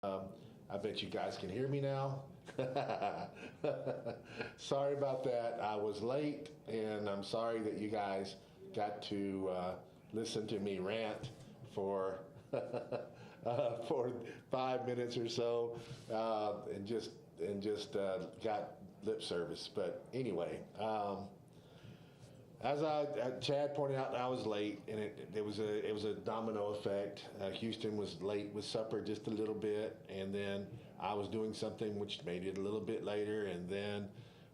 I bet you guys can hear me now. Sorry about that. I was late, and I'm sorry that you guys got to listen to me rant for for 5 minutes or so, and just got lip service. But anyway, as Chad pointed out, I was late, and it was a domino effect. Houston was late with supper just a little bit, and then I was doing something which made it a little bit later, and then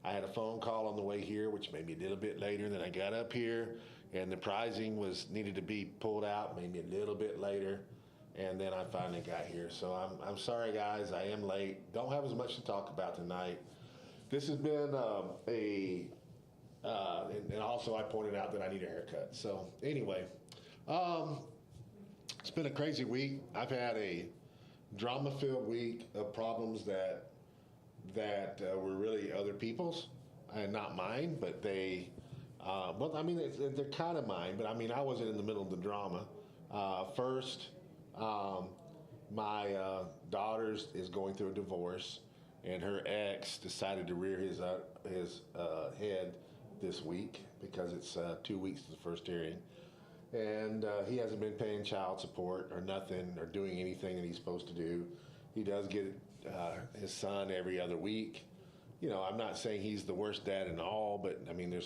I had a phone call on the way here, which made me a little bit later. And then I got up here, and the pricing was needed to be pulled out, made me a little bit later, and then I finally got here. So I'm sorry, guys. I am late. Don't have as much to talk about tonight. This has been and also I pointed out that I need a haircut. So anyway, um, it's been a crazy week. I've had a drama-filled week of problems that were really other people's and not mine, but they. Well, I mean, they're kind of mine, but I mean, I wasn't in the middle of the drama. First, um, my daughter's is going through a divorce, and her ex decided to rear his head this week because it's 2 weeks to the first hearing, and he hasn't been paying child support or nothing or doing anything that he's supposed to do. He does get his son every other week. You know, I'm not saying he's the worst dad in all, but I mean,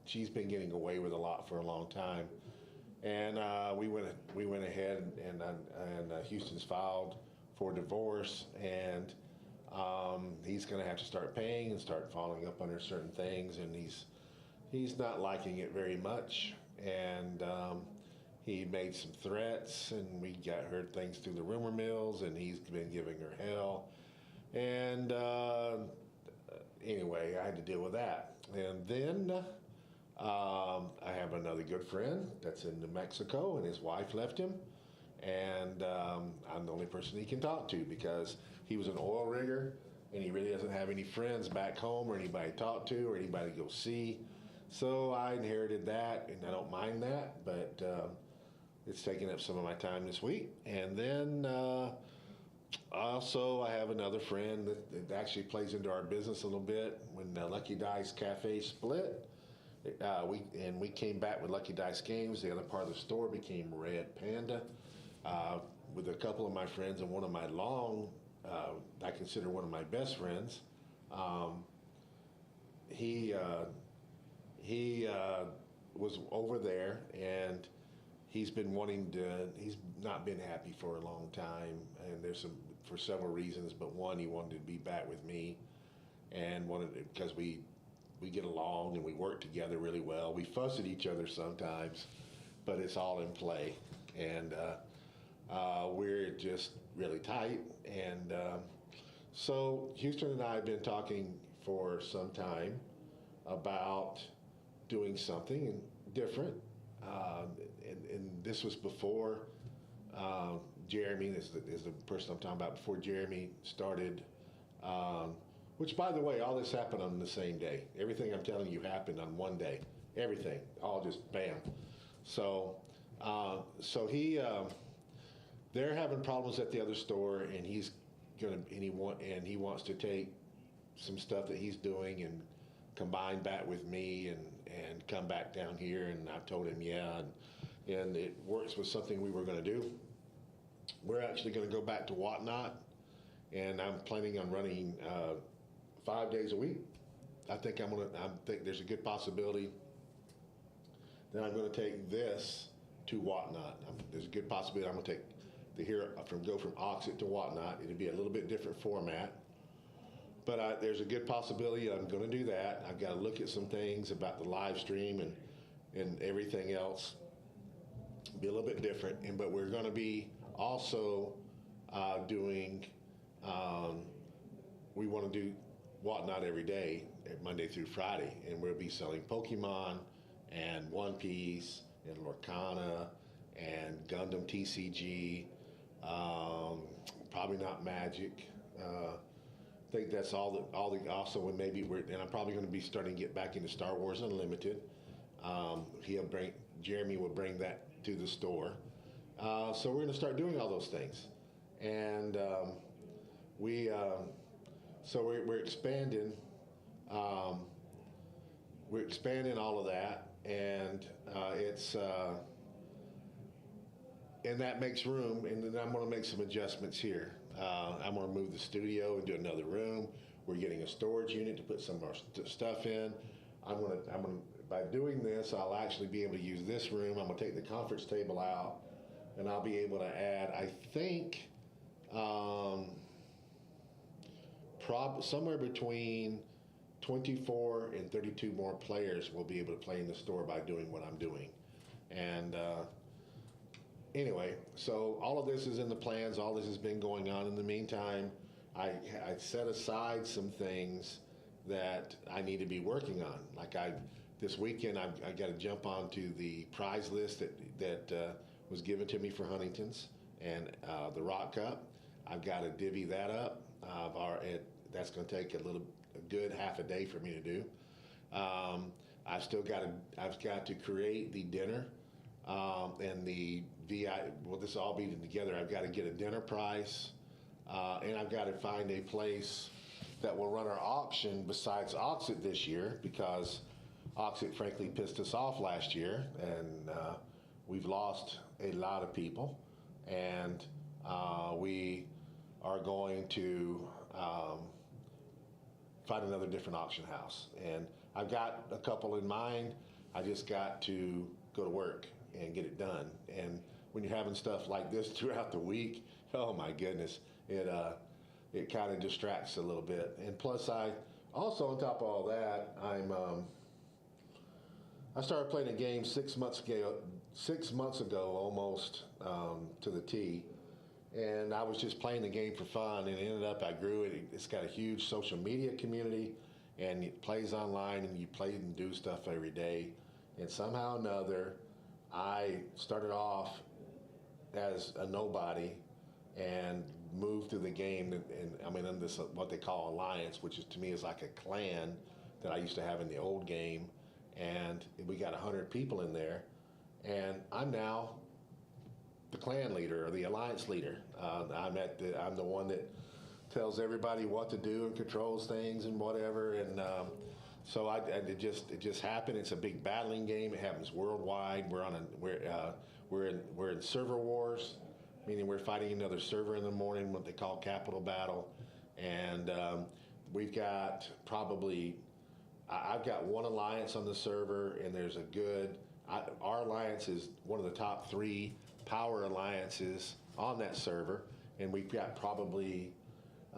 she's been getting away with a lot for a long time, and we went ahead and Houston's filed for divorce, and he's going to have to start paying and start following up under certain things, and he's not liking it very much, and he made some threats, and we heard things through the rumor mills, and he's been giving her hell, and anyway, I had to deal with that, and then I have another good friend that's in New Mexico, and his wife left him, and I'm the only person he can talk to because he was an oil rigger, and he really doesn't have any friends back home or anybody to talk to or anybody to go see. So I inherited that, and I don't mind that, but it's taking up some of my time this week. And then also, I have another friend that actually plays into our business a little bit. When Lucky Dice Cafe split, we came back with Lucky Dice games. The other part of the store became Red Panda. With a couple of my friends and one of my I consider one of my best friends. Um, he he was over there, and he's not been happy for a long time, and for several reasons, but one, he wanted to be back with me, and wanted because we get along and we work together really well. We fuss at each other sometimes, but it's all in play, and we're just really tight. And so Houston and I have been talking for some time about doing something different. And this was before Jeremy, is the person I'm talking about, before Jeremy started, which, by the way, all this happened on the same day. Everything I'm telling you happened on one day. Everything, all just bam. So, they're having problems at the other store, and he wants to take some stuff that he's doing and combine back with me and come back down here. And I told him, yeah, and it works with something we were going to do. We're actually going to go back to Whatnot, and I'm planning on running 5 days a week. I think there's a good possibility that I'm going to take this to Whatnot. There's a good possibility I'm going to go from Auxxit to Whatnot. It'll be a little bit different format, but there's a good possibility I'm going to do that. I've got to look at some things about the live stream and everything else. Be a little bit different, but we're going to be also doing. We want to do Whatnot every day, Monday through Friday, and we'll be selling Pokemon and One Piece and Lorcana and Gundam TCG. Probably not Magic. I think that's all the also, and and I'm probably going to be starting to get back into Star Wars Unlimited. Jeremy will bring that to the store. So we're going to start doing all those things, and we so we're expanding. Um, we're expanding all of that, and it's and that makes room. And then I'm going to make some adjustments here. I'm going to move the studio into another room. We're getting a storage unit to put some of our stuff in. By doing this, I'll actually be able to use this room. I'm going to take the conference table out, and I'll be able to add, I think, somewhere between 24 and 32 more players will be able to play in the store by doing what I'm doing. And anyway, so all of this is in the plans. All this has been going on. In the meantime, I set aside some things that I need to be working on. Like this weekend, I got to jump onto the prize list that was given to me for Huntington's and the Rock Cup. I've got to divvy that up. That's going to take a good half a day for me to do. I've got to create the dinner and the VI. Well, this will all be together. I've got to get a dinner price, and I've got to find a place that will run our auction besides Auxxit this year, because Auxxit frankly pissed us off last year, and we've lost a lot of people, and we are going to find another different auction house. And I've got a couple in mind. I just got to go to work and get it done. And when you're having stuff like this throughout the week, oh my goodness, it kind of distracts a little bit. And plus, I also, on top of all that, I started playing a game 6 months ago, almost to the T. And I was just playing the game for fun, and it ended up I grew it. It's got a huge social media community, and it plays online, and you play and do stuff every day. And somehow or another, I started off as a nobody and moved through the game, and I'm in this what they call alliance, which is to me is like a clan that I used to have in the old game, and we got 100 people in there, and I'm now the clan leader or the alliance leader. I'm the one that tells everybody what to do and controls things and whatever, and so it just happened. It's a big battling game. It happens worldwide. We're in server wars, meaning we're fighting another server in the morning, what they call capital battle, and we've got I've got one alliance on the server, and there's our alliance is one of the top 3 power alliances on that server, and we've got probably,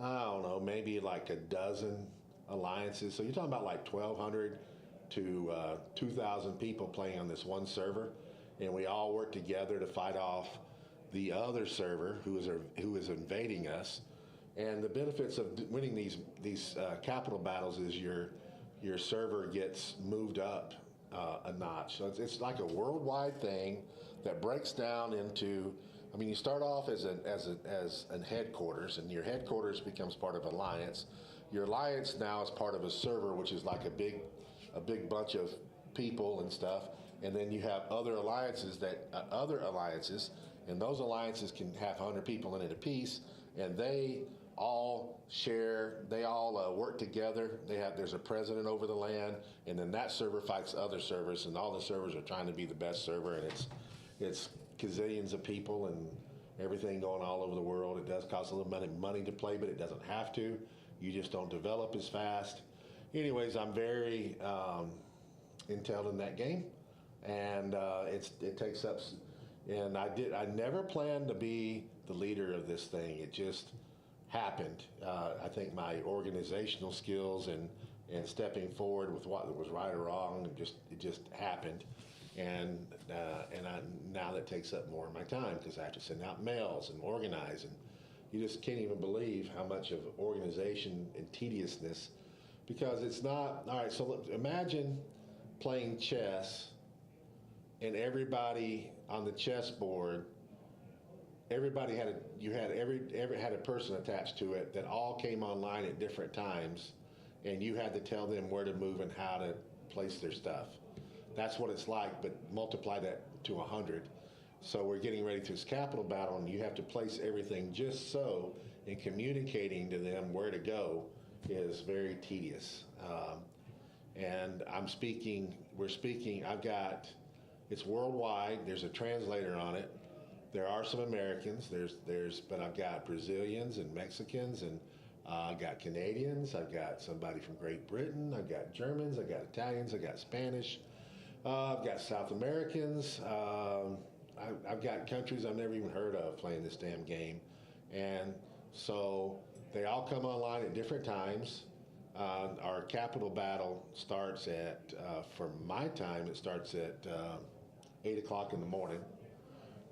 I don't know, maybe like a dozen alliances. So you're talking about like 1,200 to 2,000 people playing on this one server, and we all work together to fight off the other server who is invading us. And the benefits of winning these capital battles is your server gets moved up a notch. So it's like a worldwide thing that breaks down into. I mean, you start off as an headquarters, and your headquarters becomes part of alliance. Your alliance now is part of a server, which is like a big bunch of people and stuff. And then you have other alliances, and those alliances can have 100 people in it apiece, and they all work together. There's a president over the land, and then that server fights other servers, and all the servers are trying to be the best server, and it's gazillions of people and everything going all over the world. It does cost a little money to play, but it doesn't have to. You just don't develop as fast. Anyways, I'm very intel in that game, and it takes up. And I never planned to be the leader of this thing. It just happened. I think my organizational skills and stepping forward with what was right or wrong, it just happened. And now that takes up more of my time, because I have to send out mails and organize, and you just can't even believe how much of organization and tediousness, because it's not all right. So imagine playing chess, and everybody on the chessboard, everybody had a person attached to it that all came online at different times, and you had to tell them where to move and how to place their stuff. That's what it's like, but multiply that to 100. So we're getting ready to this capital battle, and you have to place everything just so and communicating to them where to go is very tedious. And we're speaking, it's worldwide. There's a translator on it. There are some Americans. But I've got Brazilians and Mexicans, and I've got Canadians. I've got somebody from Great Britain. I've got Germans. I've got Italians. I've got Spanish. I've got South Americans. I've got countries I've never even heard of playing this damn game. And so they all come online at different times. Our capital battle starts for my time, it starts at 8 o'clock in the morning.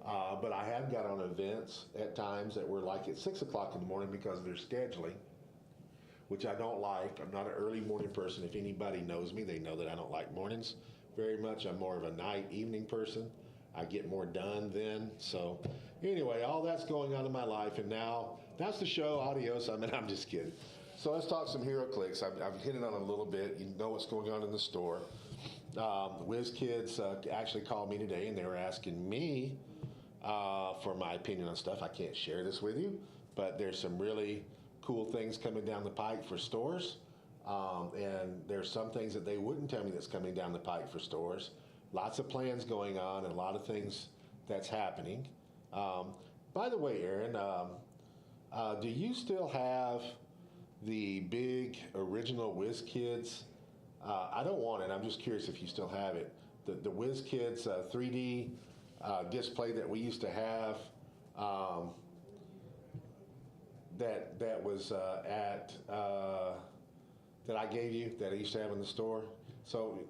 But I have got on events at times that were like at 6 o'clock in the morning because of their scheduling, which I don't like. I'm not an early morning person. If anybody knows me, they know that I don't like mornings very much. I'm more of a night, evening person. I get more done then. So anyway, all that's going on in my life. And now that's the show. Adios. I'm just kidding. So let's talk some HeroClix. I've hit it on a little bit. You know what's going on in the store. Whiz Kids actually called me today, and they were asking me for my opinion on stuff. I can't share this with you, but there's some really cool things coming down the pike for stores. And there's some things that they wouldn't tell me that's coming down the pike for stores. Lots of plans going on and a lot of things that's happening. By the way, Aaron, do you still have the big original Whiz Kids? I don't want it. I'm just curious if you still have it. The Whiz Kids 3D display that we used to have, that was that I gave you, that I used to have in the store. So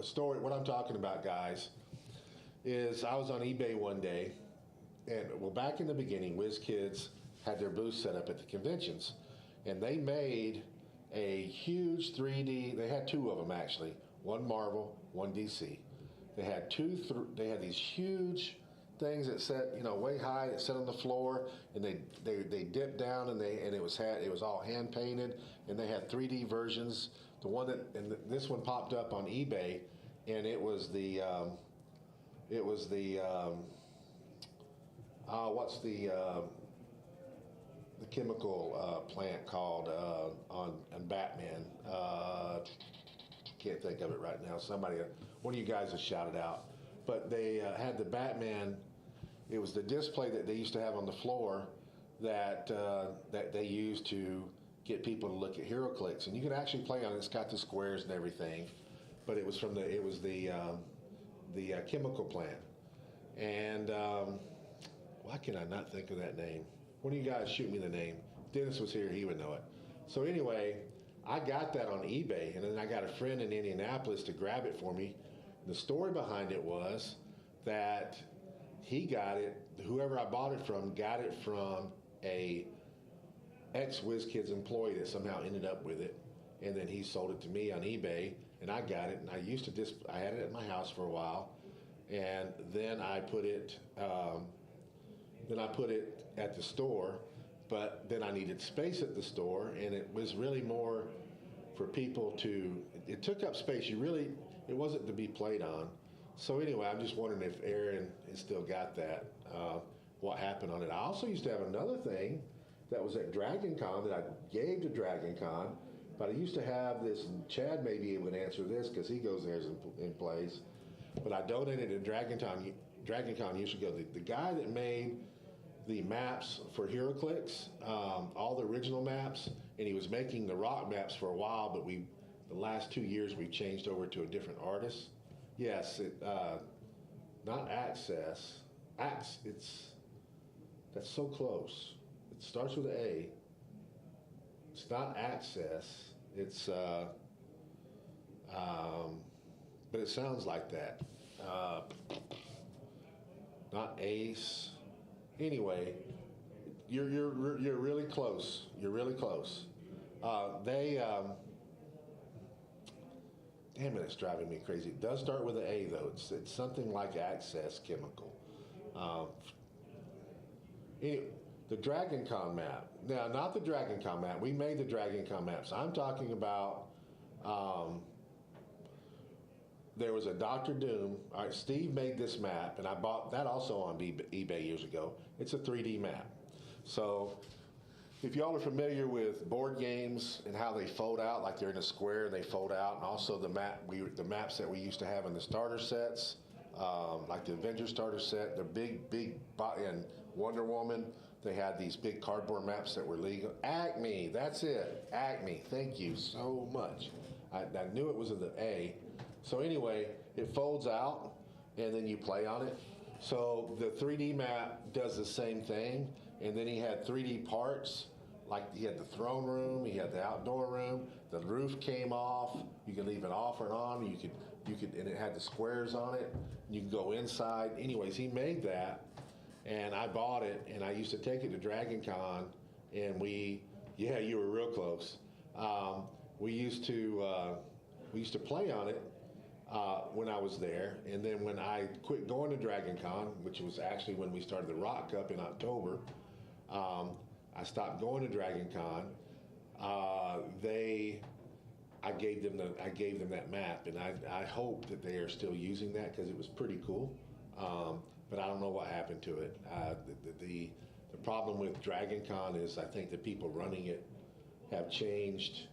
story, what I'm talking about, guys, is I was on eBay one day, and well, back in the beginning, Whiz Kids had their booth set up at the conventions, and they made a huge 3D. They had two of them actually, one Marvel, one DC. They had they had these huge things that sat, way high, that sat on the floor, and they dipped down, and it was all hand painted, and they had 3D versions. The one this one popped up on eBay, and it was the what's the chemical plant called on Batman? Can't think of it right now. One of you guys has shouted out. But they had the Batman. It was the display that they used to have on the floor that they used to get people to look at HeroClix, and you can actually play on it. It's got the squares and everything, but it was the chemical plant. And why can I not think of that name? One of you guys shoot me the name. Dennis was here; he would know it. So anyway, I got that on eBay, and then I got a friend in Indianapolis to grab it for me. The story behind it was that he got it, whoever I bought it from, got it from a ex-Whiz Kids employee that somehow ended up with it, and then he sold it to me on eBay, and I got it, and I had it at my house for a while, and then I put it at the store, but then I needed space at the store, and it was really more for people it took up space. It wasn't to be played on. So anyway, I'm just wondering if Aaron has still got that, what happened on it. I also used to have another thing that was at Dragon Con that I gave to Dragon Con, but I used to have this, and Chad may be able to answer this because he goes there and plays, but I donated to Dragon Con years ago. The guy that made the maps for HeroClix, all the original maps, and he was making the rock maps for a while, but the last 2 years we've changed over to a different artist. Yes, not Access. That's so close. It starts with an A. It's not Access. It's, but it sounds like that. Not Ace. Anyway, you're really close. You're really close. Damn it, it's driving me crazy. It does start with an A, though. It's something like Access Chemical. The Dragon Con map. Now, not the Dragon Con map. We made the Dragon Con maps. I'm talking about, there was a Dr. Doom. All right, Steve made this map, and I bought that also on eBay years ago. It's a 3D map. So If y'all are familiar with board games and how they fold out, like they're in a square and they fold out, and also the maps that we used to have in the starter sets, like the Avengers starter set, the and Wonder Woman, they had these big cardboard maps that were legal. Acme, that's it. Acme, thank you so much. I knew it was in the A. So anyway, it folds out, and then you play on it. So the 3D map does the same thing, and then he had 3D parts, like he had the throne room, he had the outdoor room, the roof came off, you could leave it off or on, and it had the squares on it, you can go inside. Anyways, he made that, and I bought it, and I used to take it to Dragon Con, and yeah, you were real close. We used to play on it, when I was there, and then when I quit going to Dragon Con, which was actually when we started the Rock Cup in October, I stopped going to Dragon Con. I gave them that map, and I hope that they are still using that because it was pretty cool. But I don't know what happened to it. The problem with Dragon Con is I think the people running it have changed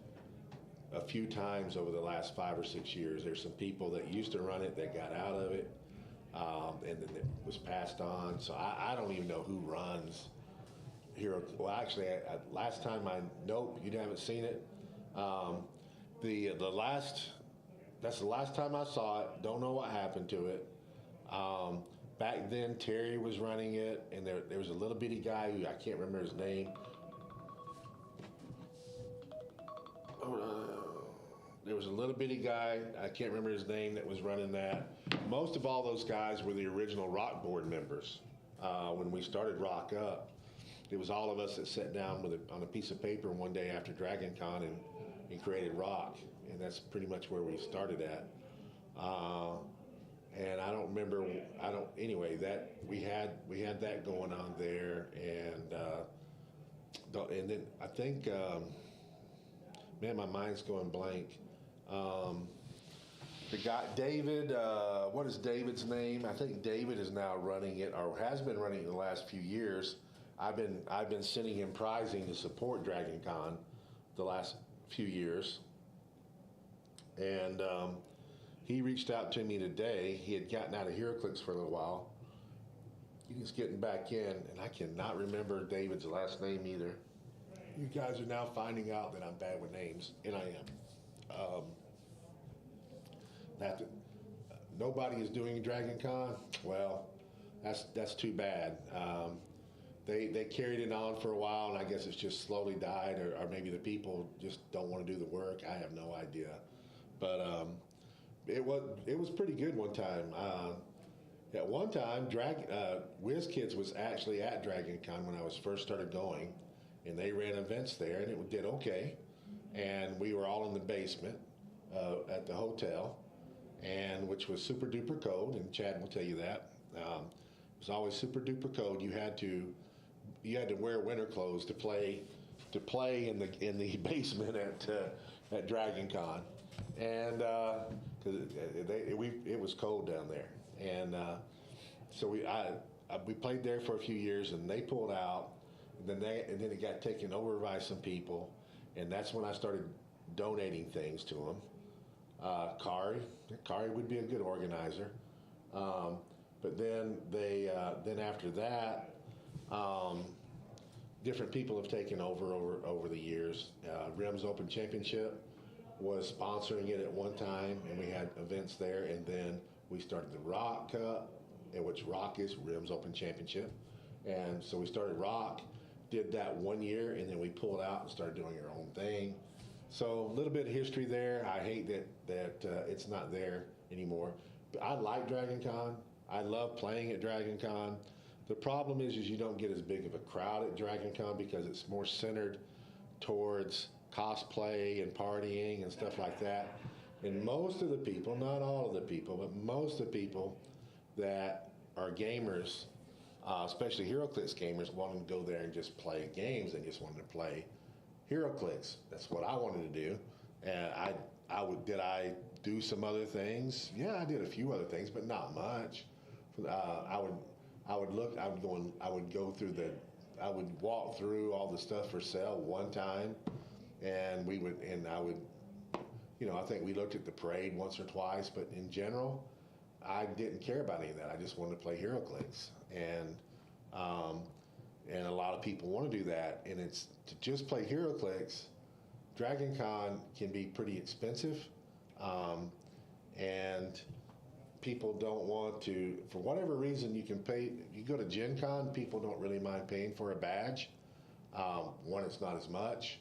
a few times over the last 5 or 6 years. There's some people that used to run it that got out of it, and then it was passed on. So I don't even know who runs Hero. Well, actually, last time nope, you haven't seen it. That's the last time I saw it. Don't know what happened to it. Back then, Terry was running it, and there was a little bitty guy who I can't remember his name. There was a little bitty guy, I can't remember his name, that was running that. Most of all those guys were the original Rock Board members. When we started Rock Up, it was all of us that sat down on a piece of paper one day after Dragon Con and created Rock. And that's pretty much where we started at. And I don't remember, anyway, that we had that going on there. And then I think, man, my mind's going blank. The guy, David, what is David's name? I think David is now running it, or has been running it the last few years. I've been sending him prizing to support Dragon Con the last few years. And he reached out to me today. He had gotten out of HeroClix for a little while. He's getting back in, and I cannot remember David's last name either. You guys are now finding out that I'm bad with names, and I am. Nobody is doing Dragon Con. Well, that's too bad. They carried it on for a while, and I guess it's just slowly died, or maybe the people just don't want to do the work. I have no idea. But it was pretty good one time. At one time, WizKids was actually at Dragon Con when I was first started going, and they ran events there, and it did okay. And we were all in the basement at the hotel, and which was super duper cold, and Chad will tell you that. It was always super duper cold. You had to wear winter clothes to play in the basement at Dragon Con, and because it was cold down there, and so we played there for a few years, and they pulled out, and then it got taken over by some people, and that's when I started donating things to them. Kari would be a good organizer, but then then after that, different people have taken over the years. Rims Open Championship was sponsoring it at one time, and we had events there, and then we started the Rock Cup, which Rock is Rims Open Championship, and so we started Rock, did that 1 year, and then we pulled out and started doing our own thing. So a little bit of history there. I hate that it's not there anymore. But I like Dragon Con. I love playing at Dragon Con. The problem is you don't get as big of a crowd at Dragon Con because it's more centered towards cosplay and partying and stuff like that. And most of the people, not all of the people, but most of the people that are gamers, especially HeroClix gamers, wanting to go there and just play games. They just wanted to play HeroClix. That's what I wanted to do. And did I do some other things? Yeah, I did a few other things, but not much. I would go through I would walk through all the stuff for sale one time, and I would, I think we looked at the parade once or twice, but in general, I didn't care about any of that. I just wanted to play HeroClix, um, and a lot of people want to do that, and it's to just play HeroClix. Dragon Con can be pretty expensive, um, and people don't want to, for whatever reason, you can pay. You go to Gen Con, people don't really mind paying for a badge. One, it's not as much,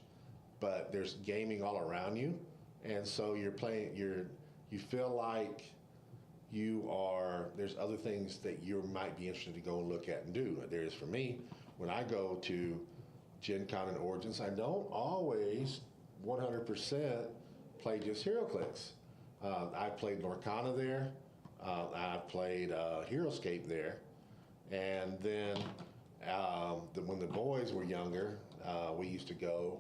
but there's gaming all around you, and so you're playing. You feel like there's other things that you might be interested to go and look at and do. There is for me when I go to Gen Con and Origins, I don't always 100% play just HeroClix. I played Lorcana there. I played HeroScape there, and then when the boys were younger, we used to go,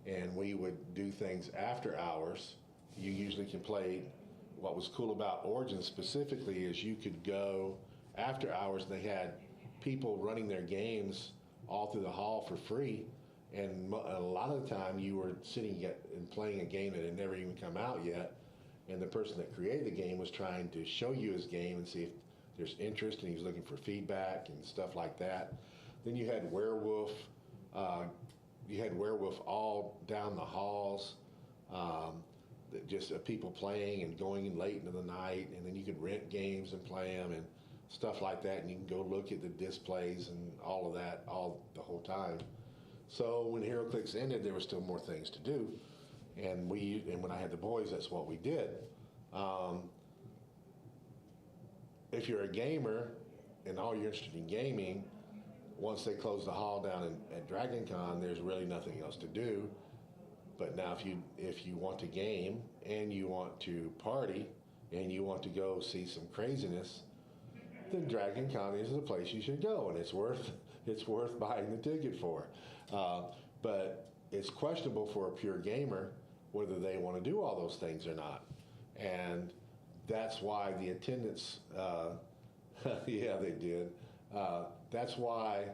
and we would do things after hours. You usually can play. What was cool about Origins specifically is you could go after hours, and they had people running their games all through the hall for free, and a lot of the time you were sitting and playing a game that had never even come out yet. And the person that created the game was trying to show you his game and see if there's interest, and he was looking for feedback and stuff like that. Then you had Werewolf. You had Werewolf all down the halls, just people playing and going in late into the night. And then you could rent games and play them and stuff like that. And you can go look at the displays and all of that the whole time. So when HeroClix ended, there were still more things to do. And when I had the boys, that's what we did. If you're a gamer and all you're interested in gaming, once they close the hall down at Dragon Con, there's really nothing else to do. But now if you want to game and you want to party and you want to go see some craziness, then Dragon Con is the place you should go, and it's worth buying the ticket for. But it's questionable for a pure gamer whether they want to do all those things or not. And that's why the attendance, yeah, they did. That's why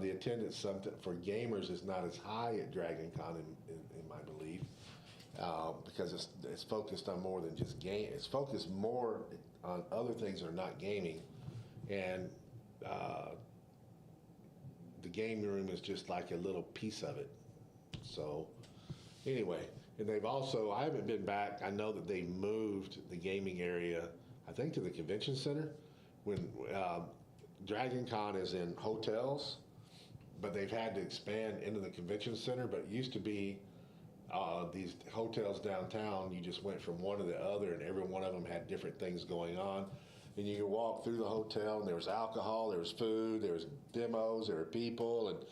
the attendance for gamers is not as high at Dragon Con, in my belief, because it's focused on more than just game. It's focused more on other things that are not gaming. And the game room is just like a little piece of it. So anyway, and I haven't been back. I know that they moved the gaming area, I think, to the convention center. When Dragon Con is in hotels, but they've had to expand into the convention center. But it used to be these hotels downtown, you just went from one to the other, and every one of them had different things going on. And you could walk through the hotel, and there was alcohol, there was food, there was demos, there were people, and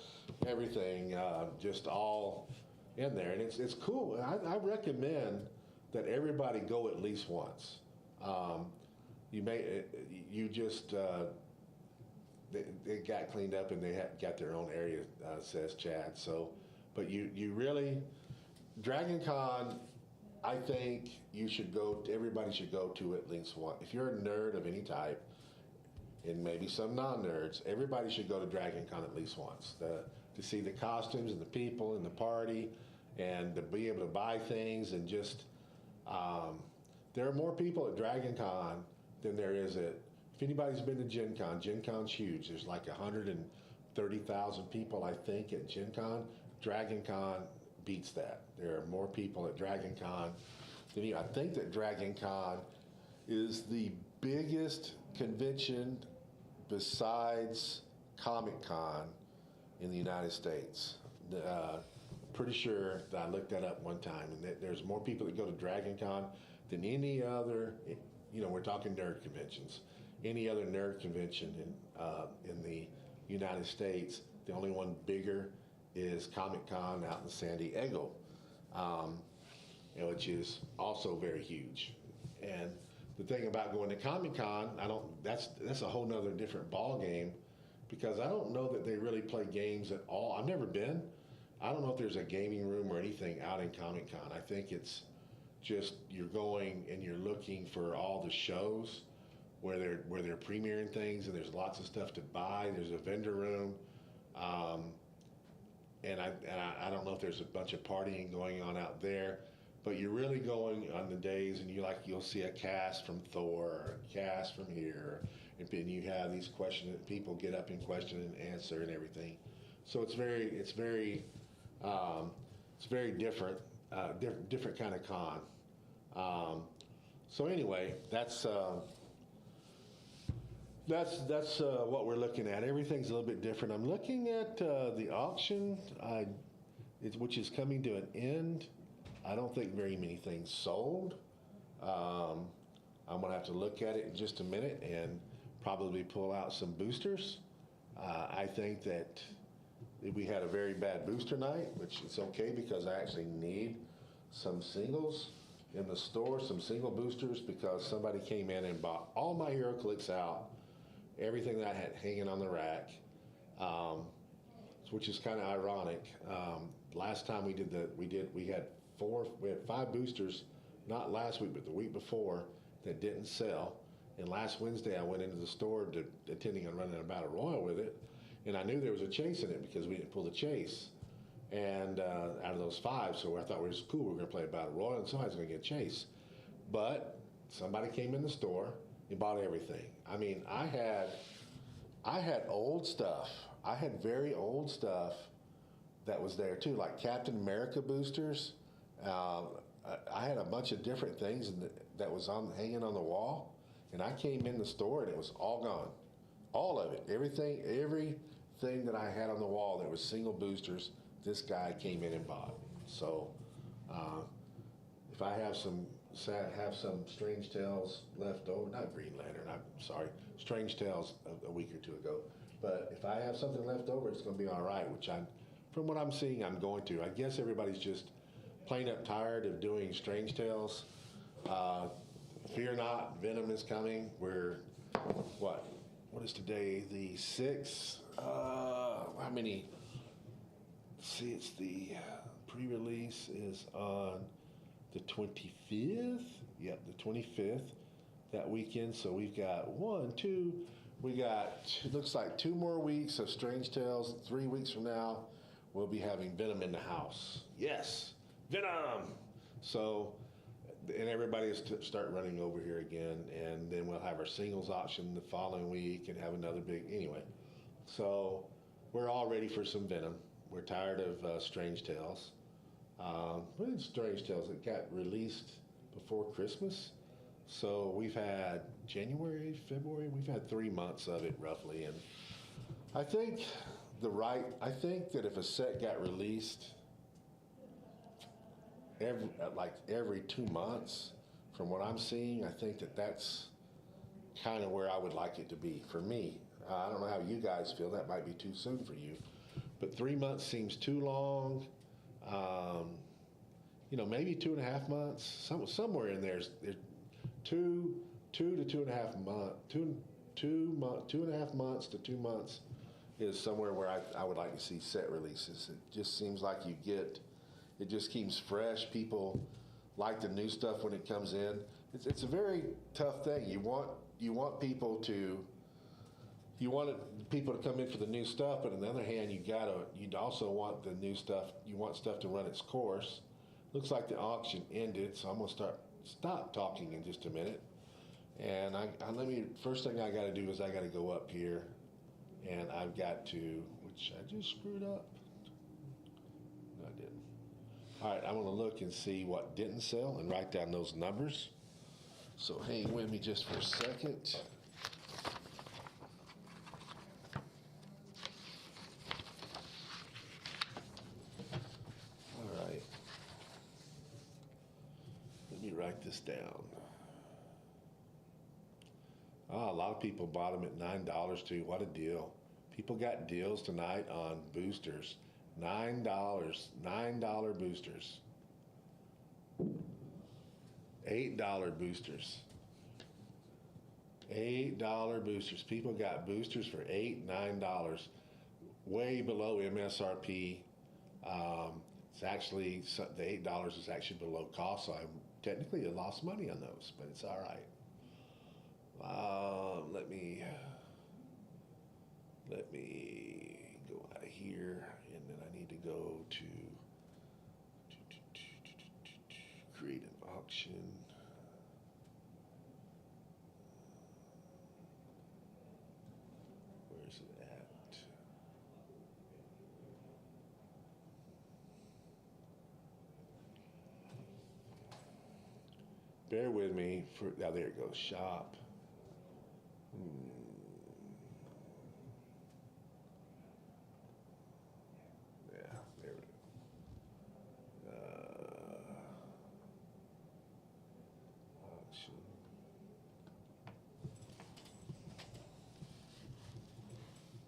everything just all in there. And it's cool. I recommend that everybody go at least once. They got cleaned up, and they got their own area, says Chad. So, but you really, Dragon Con, I think everybody should go to at least one. If you're a nerd of any type, and maybe some non-nerds, everybody should go to Dragon Con at least once to see the costumes and the people and the party, and to be able to buy things, and just, there are more people at Dragon Con than there is if anybody's been to Gen Con's huge. There's like 130,000 people, I think, at Gen Con. Dragon Con beats that. There are more people at Dragon Con than I think that Dragon Con is the biggest convention besides Comic Con in the United States. Pretty sure that I looked that up one time, and that there's more people that go to Dragon Con than any other, we're talking nerd conventions, any other nerd convention in the United States. The only one bigger is Comic Con out in San Diego, which is also very huge. And the thing about going to Comic Con, that's a whole nother different ball game, because I don't know that they really play games at all. I've never been. I don't know if there's a gaming room or anything out in Comic Con. I think it's just you're going and you're looking for all the shows where they're premiering things, and there's lots of stuff to buy. There's a vendor room. Um, and I don't know if there's a bunch of partying going on out there, but you're really going on the days and you'll see a cast from Thor or a cast from here, and then you have these questions that people get up and question and answer and everything. So it's very different, different kind of con. Um, so anyway, that's what we're looking at. Everything's a little bit different. I'm looking at the auction, which is coming to an end. I don't think very many things sold. Um, I'm gonna have to look at it in just a minute and probably pull out some boosters. I think that we had a very bad booster night, which is okay because I actually need some singles in the store, some single boosters, because somebody came in and bought all my HeroClix out, everything that I had hanging on the rack, um, which is kind of ironic. Last time we had five boosters, not last week, but the week before, that didn't sell. And last Wednesday, I went into the store intending on running a battle royal with it, and I knew there was a chase in it because we didn't pull the chase. And out of those five, so I thought it was cool. We were going to play a battle royal, and somebody's going to get a chase. But somebody came in the store and bought everything. I mean, I had old stuff. I had very old stuff that was there too, like Captain America boosters. I had a bunch of different things that was hanging on the wall, and I came in the store and it was all gone, all of it, everything that I had on the wall that was single boosters. This guy came in and bought. So if I have some Strange Tales left over, not Green Lantern, I'm sorry, Strange Tales a week or two ago. But if I have something left over, it's going to be all right, from what I'm seeing, I'm going to. I guess everybody's just plain up tired of doing Strange Tales. Fear not, Venom is coming. What is today? The 6th? How many? See, it's the pre-release is on the 25th. Yep, the 25th, that weekend. So we've got it looks like 2 more weeks of Strange Tales. 3 weeks from now, we'll be having Venom in the house. Yes, Venom! So, and everybody will start running over here again, and then we'll have our singles auction the following week and have another anyway. So, we're all ready for some Venom. We're tired of Strange Tales. What is Strange Tales? It got released before Christmas. So we've had January, February, we've had 3 months of it roughly. And I think that if a set got released every 2 months, from what I'm seeing, I think that's kind of where I would like it to be for me. I don't know how you guys feel. That might be too soon for you. But 3 months seems too long. Maybe 2.5 months. Somewhere in there's 2 to 2.5 months. 2.5 months to 2 months is somewhere where I would like to see set releases. It just seems like it just keeps fresh. People like the new stuff when it comes in. It's a very tough thing. You want people to come in for the new stuff, but on the other hand, you'd also want the new stuff. You want stuff to run its course. Looks like the auction ended, so I'm gonna stop talking in just a minute. And first thing I got to do is I got to go up here, and I've got to, which I just screwed up. No, I didn't. All right, I'm gonna look and see what didn't sell and write down those numbers. So hang with me just for a second. Write this down. A lot of people bought them at $9 too. What a deal. People got deals tonight on boosters. $9 boosters. $8 boosters. $8 boosters. People got boosters for $8, $9. Way below MSRP. It's actually, the $8 is actually below cost, so I technically lost money on those, but it's all right. Let me go out of here, and then I need to go to create an auction. Where's it at? Bear with me for, now there it goes, shop. Yeah, there it is. Auction.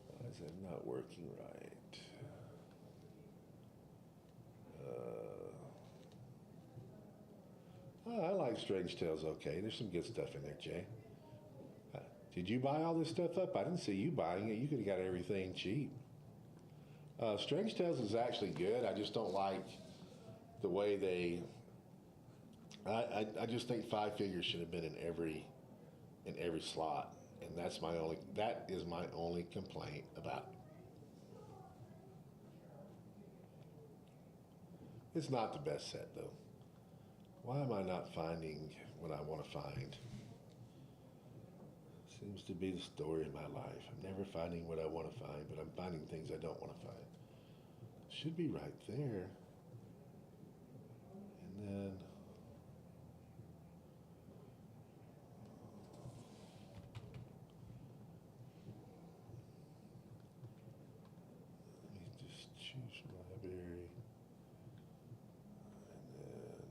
Why is that not working right? I like Strange Tales okay. There's some good stuff in there, Jay. Did you buy all this stuff up? I didn't see you buying it. You could have got everything cheap. Strange Tales is actually good. I just don't like the way they. I just think five figures should have been in every slot, and that is my only complaint about it. It's not the best set though. Why am I not finding what I want to find? Seems to be the story of my life. I'm never finding what I want to find, but I'm finding things I don't want to find. Should be right there. And then let me just choose library. And then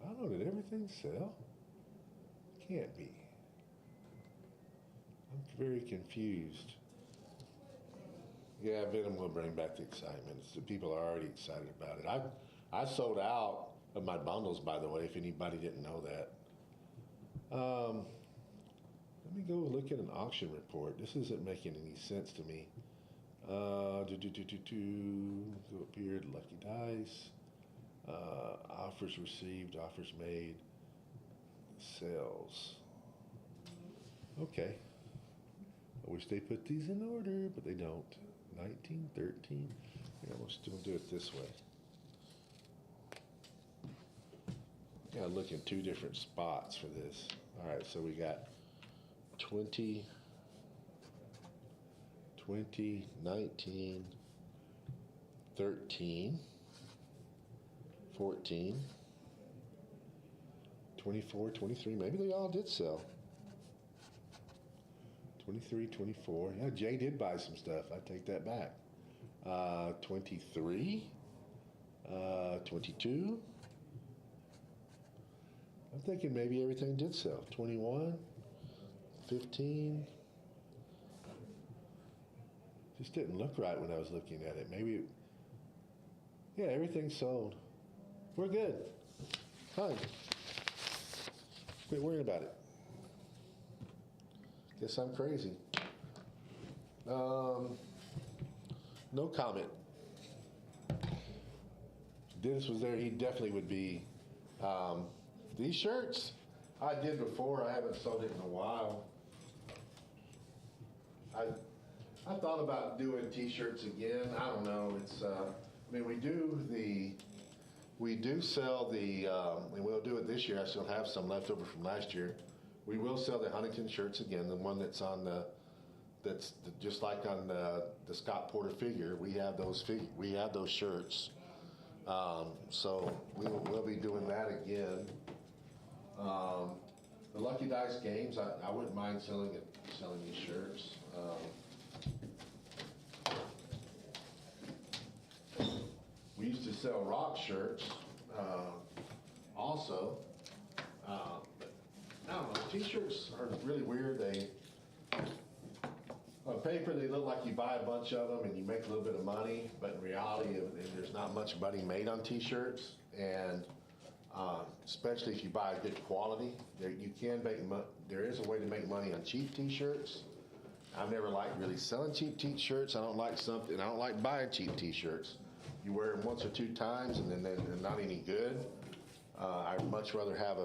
I don't know, did everything sell? Can't be. I'm very confused. Yeah, Venom will bring back the excitement. The people are already excited about it. I sold out of my bundles, by the way, if anybody didn't know that. Let me go look at an auction report. This isn't making any sense to me. Go up here to Lucky Dice. Offers received, offers made, sales. Okay. I wish they put these in order, but they don't. 19, 13. Yeah, we'll still do it this way. Gotta look in two different spots for this. All right, so we got 20, 19, 13, 14, 24, 23. Maybe they all did sell. 23, 24. Yeah, Jay did buy some stuff. I take that back. 23, 22. I'm thinking maybe everything did sell. 21, 15. Just didn't look right when I was looking at it. Maybe, yeah, everything sold. We're good. Fine. Quit worrying about it. Guess I'm crazy. No comment. If Dennis was there, he definitely would be. These shirts I did before. I haven't sold it in a while. I thought about doing T-shirts again. I don't know. It's. I mean, we do sell the, and we'll do it this year. I still have some left over from last year. We will sell the Huntington shirts again, the one that's on just like on the Scott Porter figure. We have those shirts. So we'll be doing that again. The Lucky Dice games, I wouldn't mind selling these shirts. We used to sell rock shirts also. I don't know, T-shirts are really weird. On paper, they look like you buy a bunch of them and you make a little bit of money, but in reality, there's not much money made on T-shirts. And especially if you buy good quality, there is a way to make money on cheap T-shirts. I've never liked really selling cheap T-shirts. I don't like buying cheap T-shirts. you wear them once or two times and then they're not any good. I'd much rather have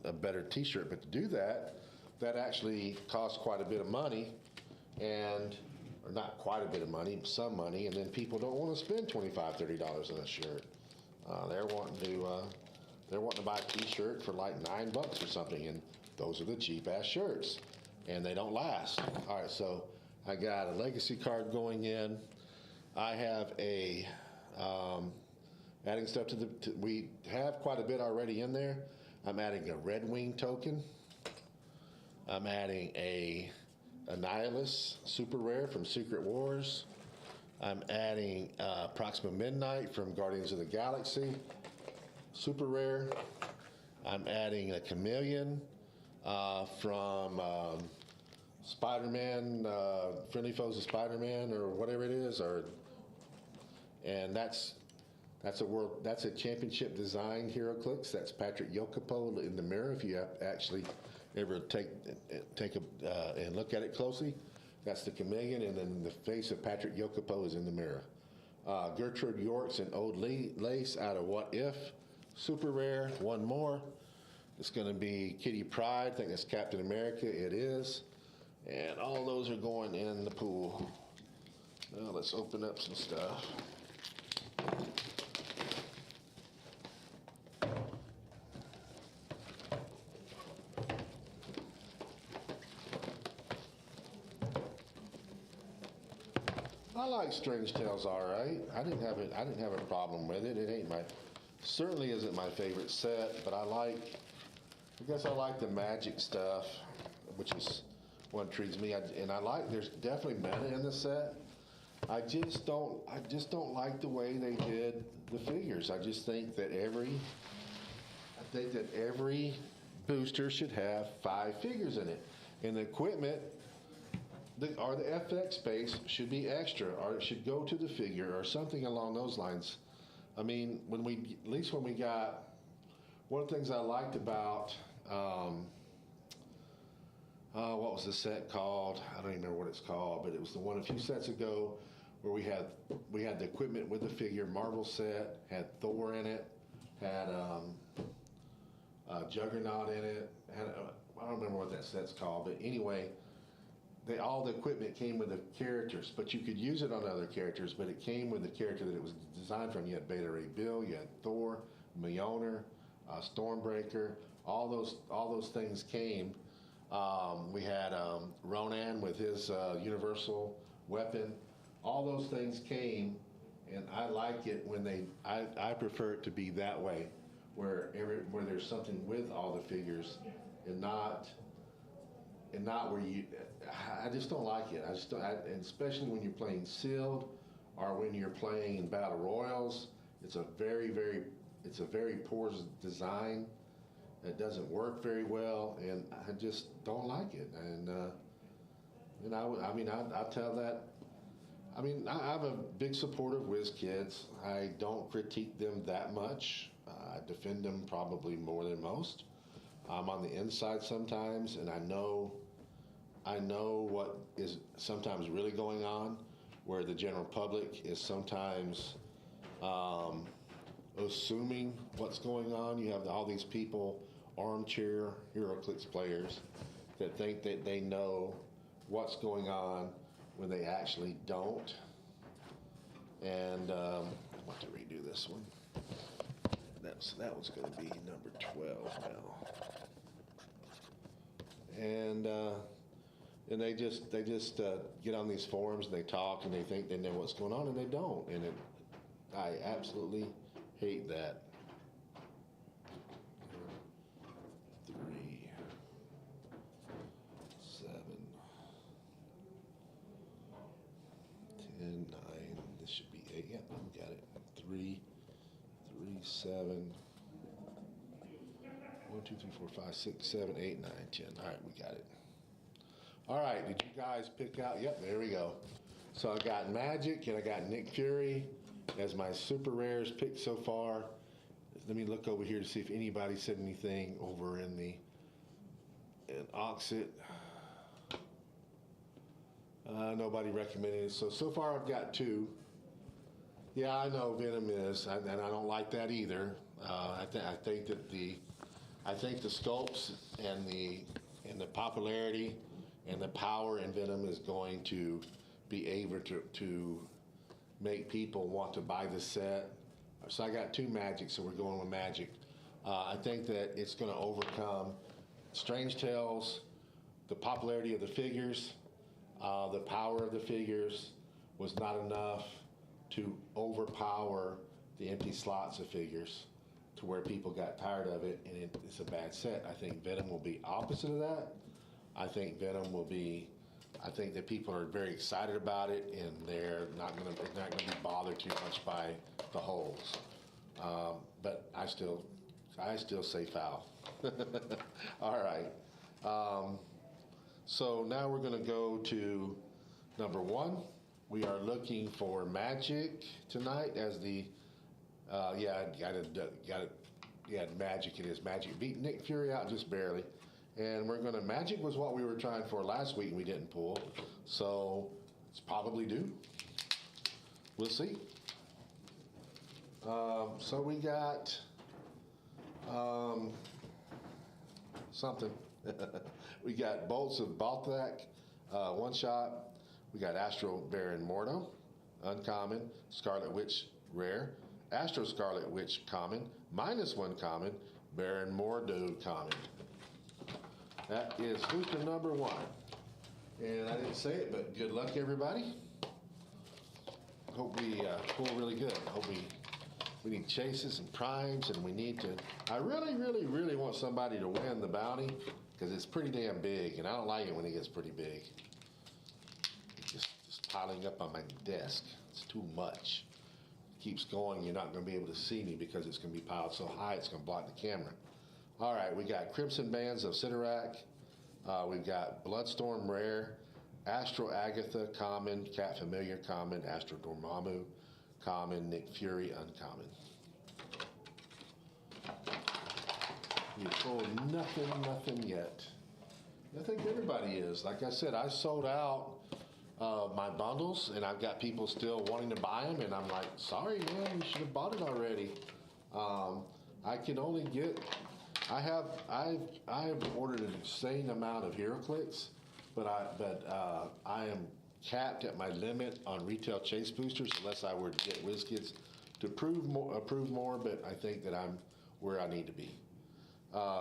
a better t-shirt, but to do that, that actually costs quite a bit of money, and or not quite a bit of money, some money, and then people don't want to spend $25, $30 on a shirt. They're wanting to buy a t-shirt for like $9 or something, and those are the cheap ass shirts, and they don't last. All right, so I got a legacy card going in. I have adding stuff to we have quite a bit already in there. I'm adding a Red Wing token. I'm adding a Annihilus Super Rare from Secret Wars. I'm adding Proxima Midnight from Guardians of the Galaxy Super Rare. I'm adding a Chameleon from Spider-Man, Friendly Foes of Spider-Man, or whatever it is, and that's a championship design HeroClix. That's Patrick Yokopo in the mirror. If you actually ever take and look at it closely, that's the Chameleon, and then the face of Patrick Yokopo is in the mirror. Gertrude Yorks and Old Lace out of What If, super rare. One more. It's going to be Kitty Pryde. I think it's Captain America. It is. And all those are going in the pool. Now let's open up some stuff. I like Strange Tales, all right. I didn't have a problem with it. It ain't certainly isn't my favorite set, but I guess I like the magic stuff, which is what intrigues me. There's definitely meta in the set. I just don't like the way they did the figures. I think that every booster should have 5 figures in it, and the equipment. The FX space should be extra, or it should go to the figure, or something along those lines. I mean, when we got, one of the things I liked about, what was the set called? I don't even remember what it's called, but it was the one a few sets ago where we had the equipment with the figure. Marvel set had Thor in it, had Juggernaut in it. I don't remember what that set's called, but anyway. All the equipment came with the characters, but you could use it on other characters, but it came with the character that it was designed from. You had Beta Ray Bill, you had Thor, Mjolnir, Stormbreaker, all those things came. We had Ronan with his universal weapon. All those things came, and I like it when I prefer it to be that way, where there's something with all the figures, and not where I just don't like it. And especially when you're playing sealed, or when you're playing in battle royals, it's a very poor design. It doesn't work very well, and I just don't like it. And I tell that. I mean, I'm a big supporter of WizKids. I don't critique them that much. I defend them probably more than most. I'm on the inside sometimes, and I know what is sometimes really going on, where the general public is sometimes assuming what's going on. You have all these people, armchair HeroClix players, that think that they know what's going on when they actually don't. And I want to redo this one. That was going to be number 12 now. And they just get on these forums and they talk and they think they know what's going on, and they don't. And I absolutely hate that. 3, 7, 10, 9. This should be 8. Yep, I got it. 3, 7. 1, 2, 3, 4, 5, 6, 7, 8, 9, 10. All right, we got it. All right, did you guys pick out? Yep, there we go. So I got Magic and I got Nick Fury as my super rares picked so far. Let me look over here to see if anybody said anything over in Auxxit. Nobody recommended it. So far I've got 2. Yeah, I know Venom is, and I don't like that either. I think that I think the sculpts and the popularity and the power in Venom is going to be able to make people want to buy the set. So I got two Magic, so we're going with Magic. I think that it's going to overcome Strange Tales, the popularity of the figures, the power of the figures was not enough to overpower the empty slots of figures to where people got tired of it and it's a bad set. I think Venom will be opposite of that. I think Venom will be, I think that people are very excited about it and they're not going to be bothered too much by the holes. But I still say foul. All right. So now we're going to go to number one. We are looking for Magic tonight as the, yeah, got it. Yeah, Magic it is. Magic beat Nick Fury out just barely. And we're going to, Magic was what we were trying for last week and we didn't pull. So it's probably due. We'll see. So we got something. We got Bolts of Balthak, one shot. We got Astro Baron Mordo, uncommon. Scarlet Witch, rare. Astro Scarlet Witch, common. -1 common. Baron Mordo, common. That is booster number one. And I didn't say it, but good luck, everybody. Hope we pull really good. Hope we need chases and primes, and we need to. I really want somebody to win the bounty because it's pretty damn big, and I don't like it when it gets pretty big. It's just piling up on my desk. It's too much. It keeps going. You're not going to be able to see me because it's going to be piled so high it's going to block the camera. All right, we got Crimson Bands of Sidorak. We've got Bloodstorm Rare, Astro Agatha common, Cat Familiar common, Astro Dormammu common, Nick Fury uncommon. You pulled nothing yet. I think everybody is. Like I said, I sold out my bundles, and I've got people still wanting to buy them, and I'm like, sorry, man, you should have bought it already. I can only get. I've ordered an insane amount of HeroClix, but I am capped at my limit on retail chase boosters unless I were to get WizKids to approve more. But I think that I'm where I need to be.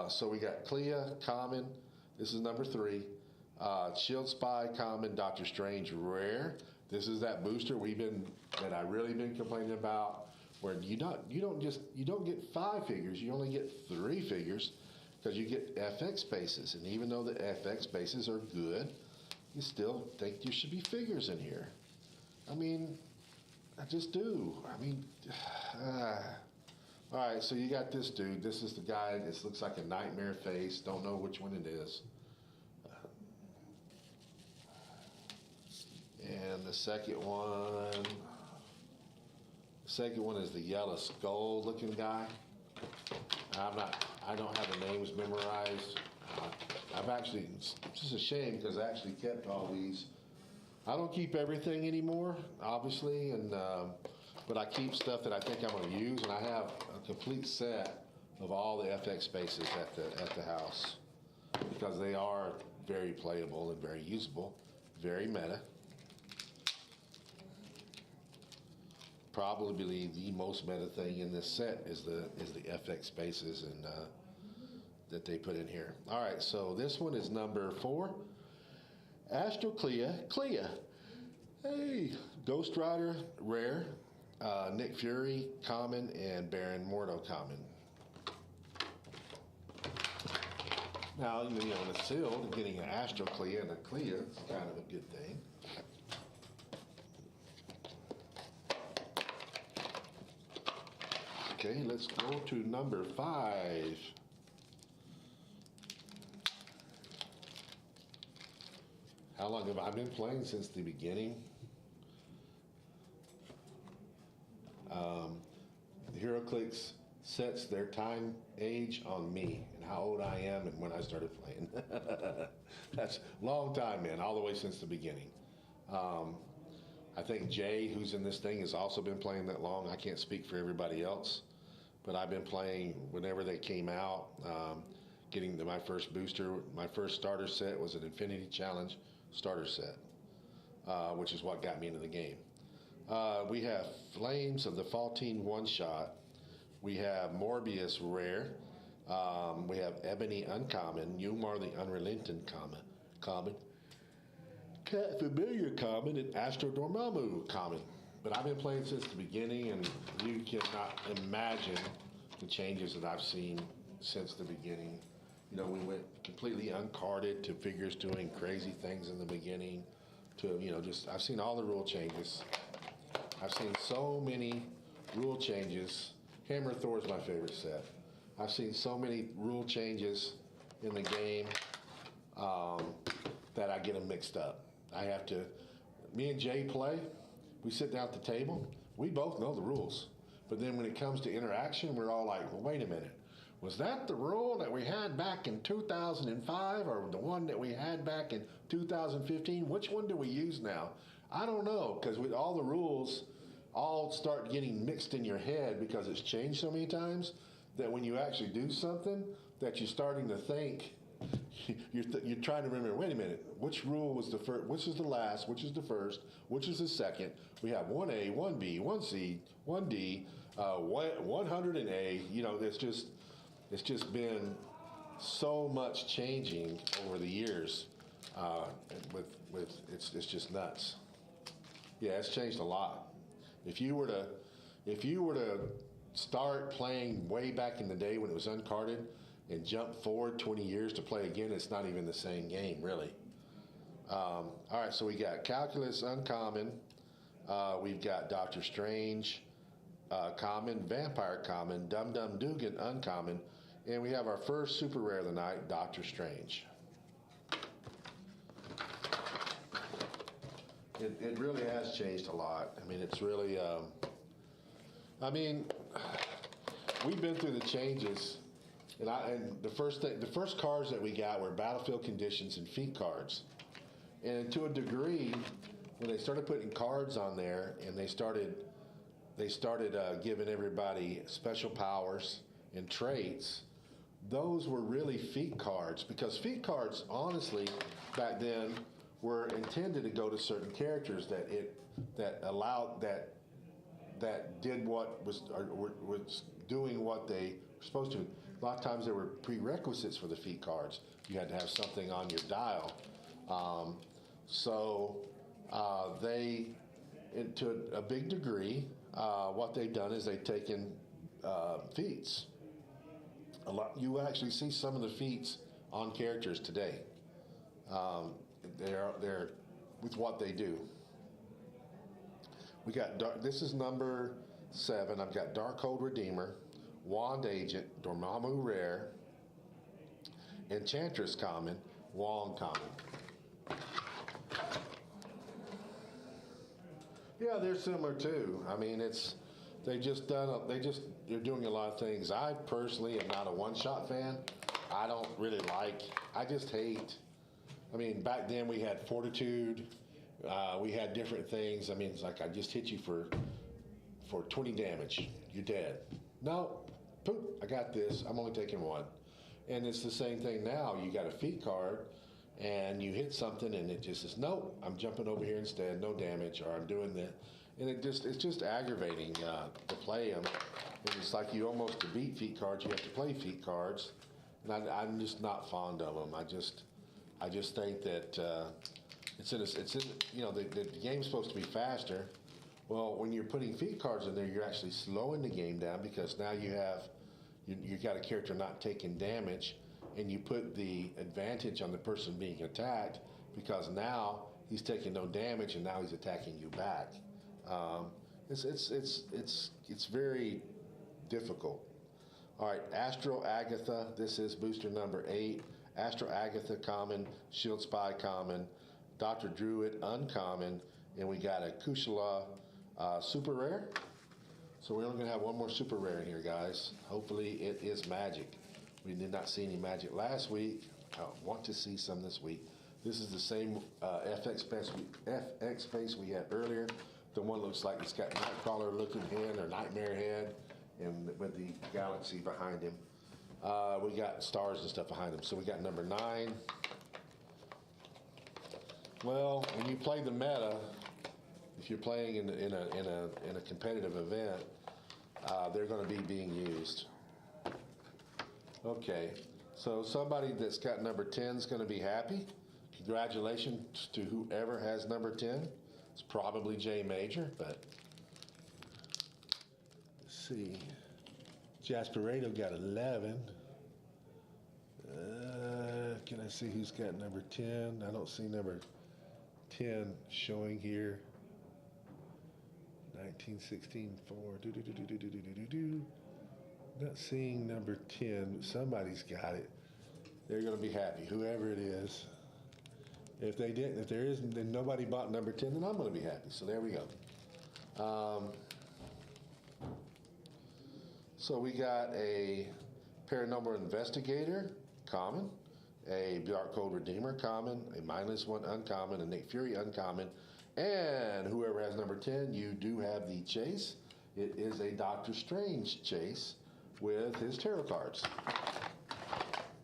So we got Clea common. This is number 3. Shield Spy common. Doctor Strange rare. This is that booster that I really been complaining about. Where you don't get 5 figures, you only get 3 figures because you get FX spaces, and even though the FX spaces are good, you still think there should be figures in here. I mean, I just do. I mean, all right. So you got this dude. This is the guy. This looks like a nightmare face. Don't know which one it is. And the second one. The second one is the yellow skull looking guy. I don't have the names memorized. It's just a shame because I actually kept all these. I don't keep everything anymore, obviously, but I keep stuff that I think I'm going to use, and I have a complete set of all the FX spaces at the house because they are very playable and very usable, very meta. Probably the most meta thing in this set is the FX spaces and that they put in here. All right, so this one is number 4. Astro Clea. Hey, Ghost Rider rare, Nick Fury common, and Baron Mordo common. Now when it's sealed, getting an Astro Clea and a Clea is kind of a good thing. Okay, let's go to number 5. How long have I been playing? Since the beginning. HeroClix sets their time age on me and how old I am and when I started playing. That's a long time, man, all the way since the beginning. I think Jay, who's in this thing, has also been playing that long. I can't speak for everybody else, but I've been playing whenever they came out. Getting to my first booster, my first starter set was an Infinity Challenge starter set, which is what got me into the game. We have Flames of the Faultine One Shot. We have Morbius Rare. We have Ebony Uncommon. Yumar the Unrelenting Common. Cat Familiar Common, and Astro Dormammu Common. But I've been playing since the beginning, and you cannot imagine the changes that I've seen since the beginning. You know, we went completely uncarded to figures doing crazy things in the beginning to, you know, just, I've seen all the rule changes. I've seen so many rule changes. Hammer Thor is my favorite set. I've seen so many rule changes in the game that I get them mixed up. I have to, me and Jay play, we sit down at the table, we both know the rules. But then when it comes to interaction, we're all like, well, wait a minute. Was that the rule that we had back in 2005 or the one that we had back in 2015? Which one do we use now? I don't know, because with all the rules all start getting mixed in your head because it's changed so many times that when you actually do something that you're starting to think, you're trying to remember, wait a minute, which rule was the first, which is the last, which is the first, which is the second. We have 1A, 1B, 1C, 1D, 100 and A. You know, it's just been so much changing over the years. It's just nuts. Yeah, it's changed a lot. If you were to start playing way back in the day when it was uncarded and jump forward 20 years to play again, it's not even the same game, really. All right, so we got Calculus Uncommon. We've got Doctor Strange Common, Vampire Common, Dum Dum Dugan Uncommon, and we have our first super rare of the night, Doctor Strange. It really has changed a lot. I mean, it's really, we've been through the changes. And the first cards that we got were battlefield conditions and feat cards. And to a degree, when they started putting cards on there and they started giving everybody special powers and traits, those were really feat cards, because feat cards, honestly, back then were intended to go to certain characters that did what was doing what they were supposed to. A lot of times there were prerequisites for the feat cards. You had to have something on your dial. To a big degree, what they've done is they've taken feats. You actually see some of the feats on characters today. They're with what they do. We got this is number 7. I've got Darkhold Redeemer, Wand Agent, Dormammu Rare, Enchantress Common, Wong Common. Yeah, they're similar too. I mean, they're doing a lot of things. I personally am not a one-shot fan. I don't really like. I just hate. I mean, back then we had Fortitude. We had different things. I mean, it's like I just hit you for 20 damage. You're dead. No, poop. I got this. I'm only taking 1. And it's the same thing now. You got a feat card, and you hit something, and it just says, nope, I'm jumping over here instead. No damage, or I'm doing that. And it's just aggravating to play them. And it's like you almost, to beat feat cards, you have to play feat cards. And I'm just not fond of them. I just think that the game's supposed to be faster. Well, when you're putting feat cards in there, you're actually slowing the game down, because now you got a character not taking damage, and you put the advantage on the person being attacked, because now he's taking no damage and now he's attacking you back. It's very difficult. All right, Astro Agatha. This is booster number 8. Astro Agatha Common, Shield Spy Common, Dr. Druid Uncommon, and we got a Kushala Super Rare. So we're only going to have one more Super Rare in here, guys. Hopefully it is magic. We did not see any magic last week. I want to see some this week. This is the same FX base we had earlier. The one looks like it's got Nightcrawler looking head or Nightmare head, and with the galaxy behind him. We got stars and stuff behind him. So we got number 9. Well, when you play the meta, if you're playing in a competitive event, they're going to be being used. Okay, so somebody that's got number 10 is going to be happy. Congratulations to whoever has number 10. It's probably J Major, but let's see. Jasperado got 11. Can I see who's got number 10? I don't see number 10 showing here. 1916 4. Not seeing number 10. Somebody's got it. They're going to be happy, whoever it is. If they didn't, if there isn't, then nobody bought number 10, then I'm going to be happy. So there we go. So we got a Paranormal Investigator, common, a Dark Code Redeemer, common, a -1 uncommon, a Nick Fury uncommon, and whoever has number 10, you do have the chase. It is a Doctor Strange chase with his tarot cards.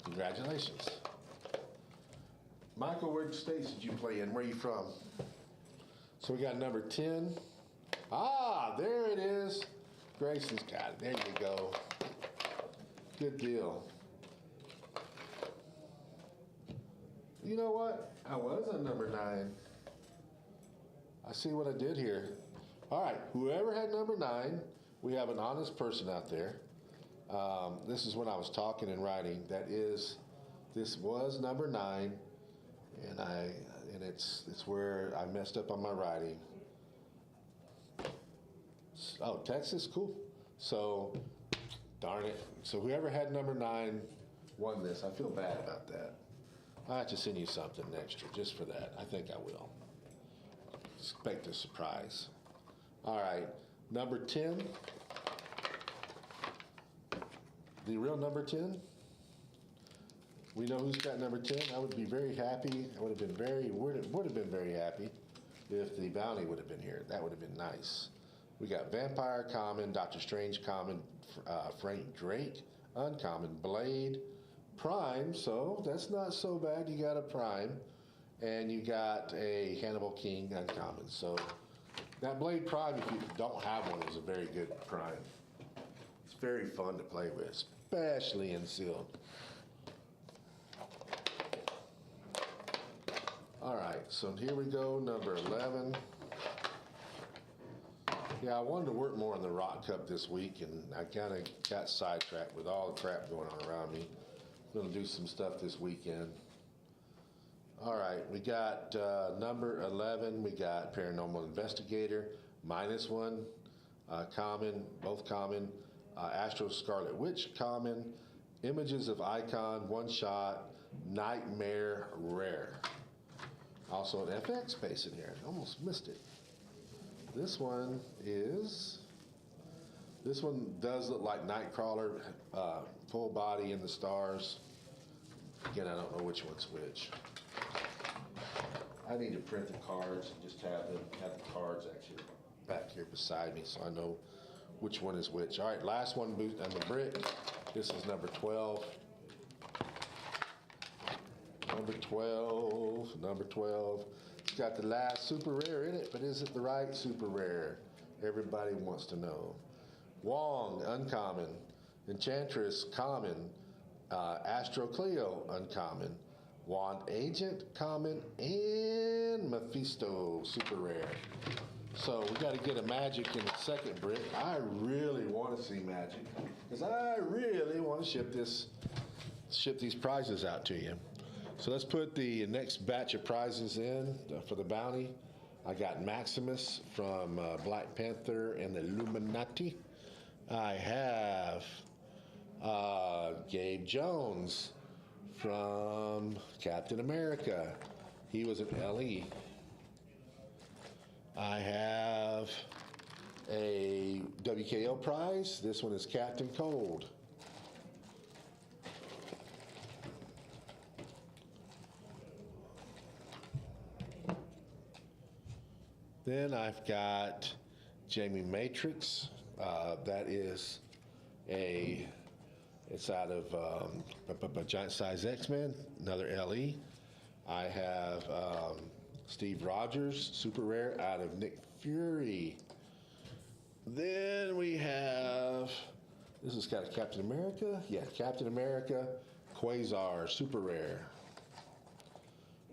Congratulations. Michael, which states did you play in? Where are you from? So we got number 10. Ah, there it is. Grayson's got it. There you go. Good deal. You know what? I was on number 9. I see what I did here. All right, whoever had number 9, we have an honest person out there. This is when I was talking and writing. This was number 9, and it's where I messed up on my writing. Oh, Texas, cool. So, darn it. So whoever had number 9 won this. I feel bad about that. I have to send you something extra just for that. I think I will. Expect a surprise. All right, number 10. The real number 10. We know who's got number 10. I would be very happy. I would have been very happy if the bounty would have been here. That would have been nice. We got Vampire common, Doctor Strange common, Frank Drake uncommon, Blade Prime. So that's not so bad. You got a Prime, and you got a Hannibal King uncommon. So that Blade Prime, if you don't have one, is a very good Prime. It's very fun to play with, especially in sealed. All right, so here we go, number 11. Yeah, I wanted to work more on the Rock Cup this week, and I kind of got sidetracked with all the crap going on around me. I'm going to do some stuff this weekend. All right, we got number 11. We got Paranormal Investigator, -1, common, both common. Astro Scarlet Witch, common. Images of Icon, 1 shot. Nightmare, rare. Also an FX base in here. Almost missed it. This one does look like Nightcrawler, full body in the stars. Again, I don't know which one's which. I need to print the cards and just have the cards actually back here beside me so I know which one is which. All right, last one on the brick. This is number 12. Number 12. It's got the last super rare in it, but is it the right super rare? Everybody wants to know. Wong, uncommon. Enchantress, common. Astro Cleo, uncommon. Wand Agent, common. And Mephisto, super rare. So we got to get a magic in the second brick. I really want to see magic because I really want to ship these prizes out to you. So let's put the next batch of prizes in for the bounty. I got Maximus from Black Panther and the Illuminati. I have Gabe Jones from Captain America. He was an LE. I have a WKO prize. This one is Captain Cold. Then I've got Jamie Matrix. That is a, it's out of Giant Size X-Men, another LE. I have Steve Rogers, super rare, out of Nick Fury. Then we have, this is got Captain America. Yeah, Captain America, Quasar, super rare.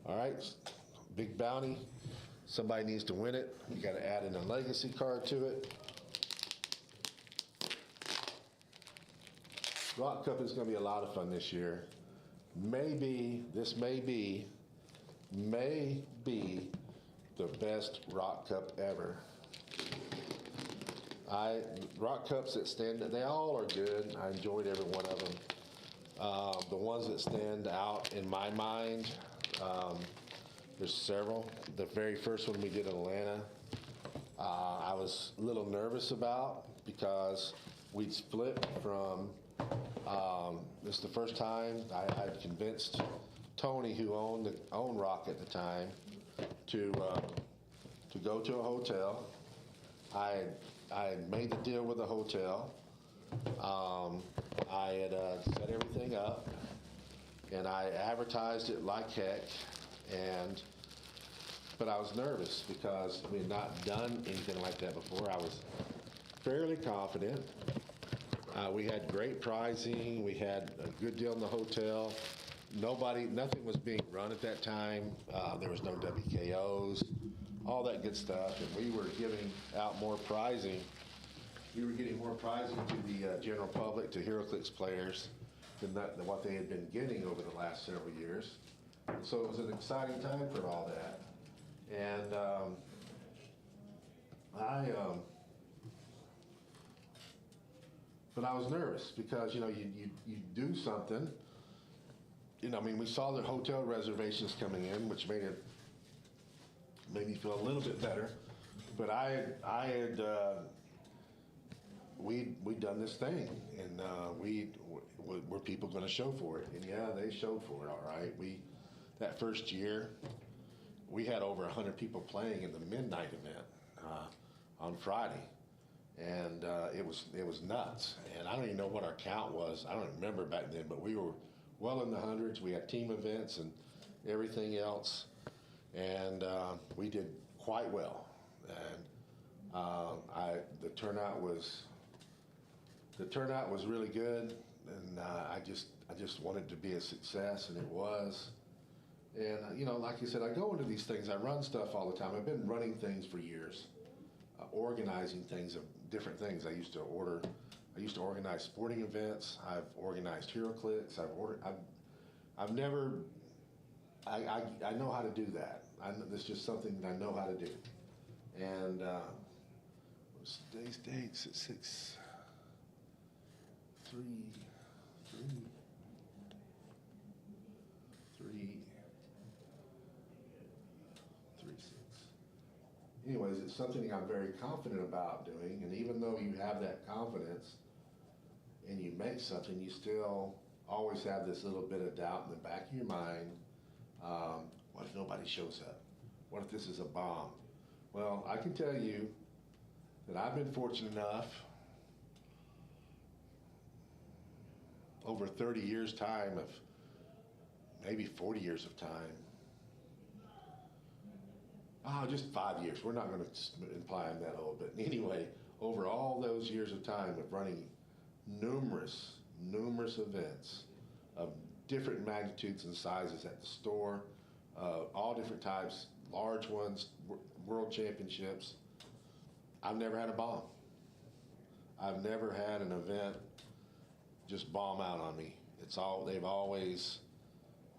All right, big bounty. Somebody needs to win it. You got to add in a legacy card to it. Rock Cup is going to be a lot of fun this year. This may be the best Rock Cup ever. Rock Cups that stand, they all are good. I enjoyed every one of them. The ones that stand out in my mind, there's several. The very first one we did in Atlanta, I was a little nervous about because we'd split from, this is the first time I had convinced Tony, who owned Rock at the time, to go to a hotel. I had made the deal with the hotel. I had set everything up, and I advertised it like heck. But I was nervous because we had not done anything like that before. I was fairly confident. We had great pricing. We had a good deal in the hotel. Nothing was being run at that time. There was no WKOs, all that good stuff. And we were giving out more pricing. We were getting more pricing to the general public, to HeroClix players, than what they had been getting over the last several years. So it was an exciting time for all that. And but I was nervous because, you do something. I mean, we saw the hotel reservations coming in, which made me feel a little bit better. But we'd done this thing, and were people going to show for it? And yeah, they showed for it, all right. That first year, we had over 100 people playing in the midnight event on Friday, and it was nuts. And I don't even know what our count was. I don't remember back then, but we were well in the hundreds. We had team events and everything else, and we did quite well. And the turnout was really good, and I just wanted to be a success, and it was. And like you said, I go into these things. I run stuff all the time. I've been running things for years, organizing things of different things. I used to organize sporting events. I've organized HeroClix. I know how to do that. It's just something that I know how to do. And what's today's dates at 6, 3, 3, 3, 3, 6. Anyways, it's something I'm very confident about doing. And even though you have that confidence and you make something, you still always have this little bit of doubt in the back of your mind. What if nobody shows up? What if this is a bomb? Well, I can tell you that I've been fortunate enough over 30 years' time of maybe 40 years of time. Just 5 years. We're not going to imply I'm that old, but anyway, over all those years of time of running numerous events of different magnitudes and sizes at the store, all different types, large ones, world championships. I've never had a bomb. I've never had an event just bomb out on me. They've always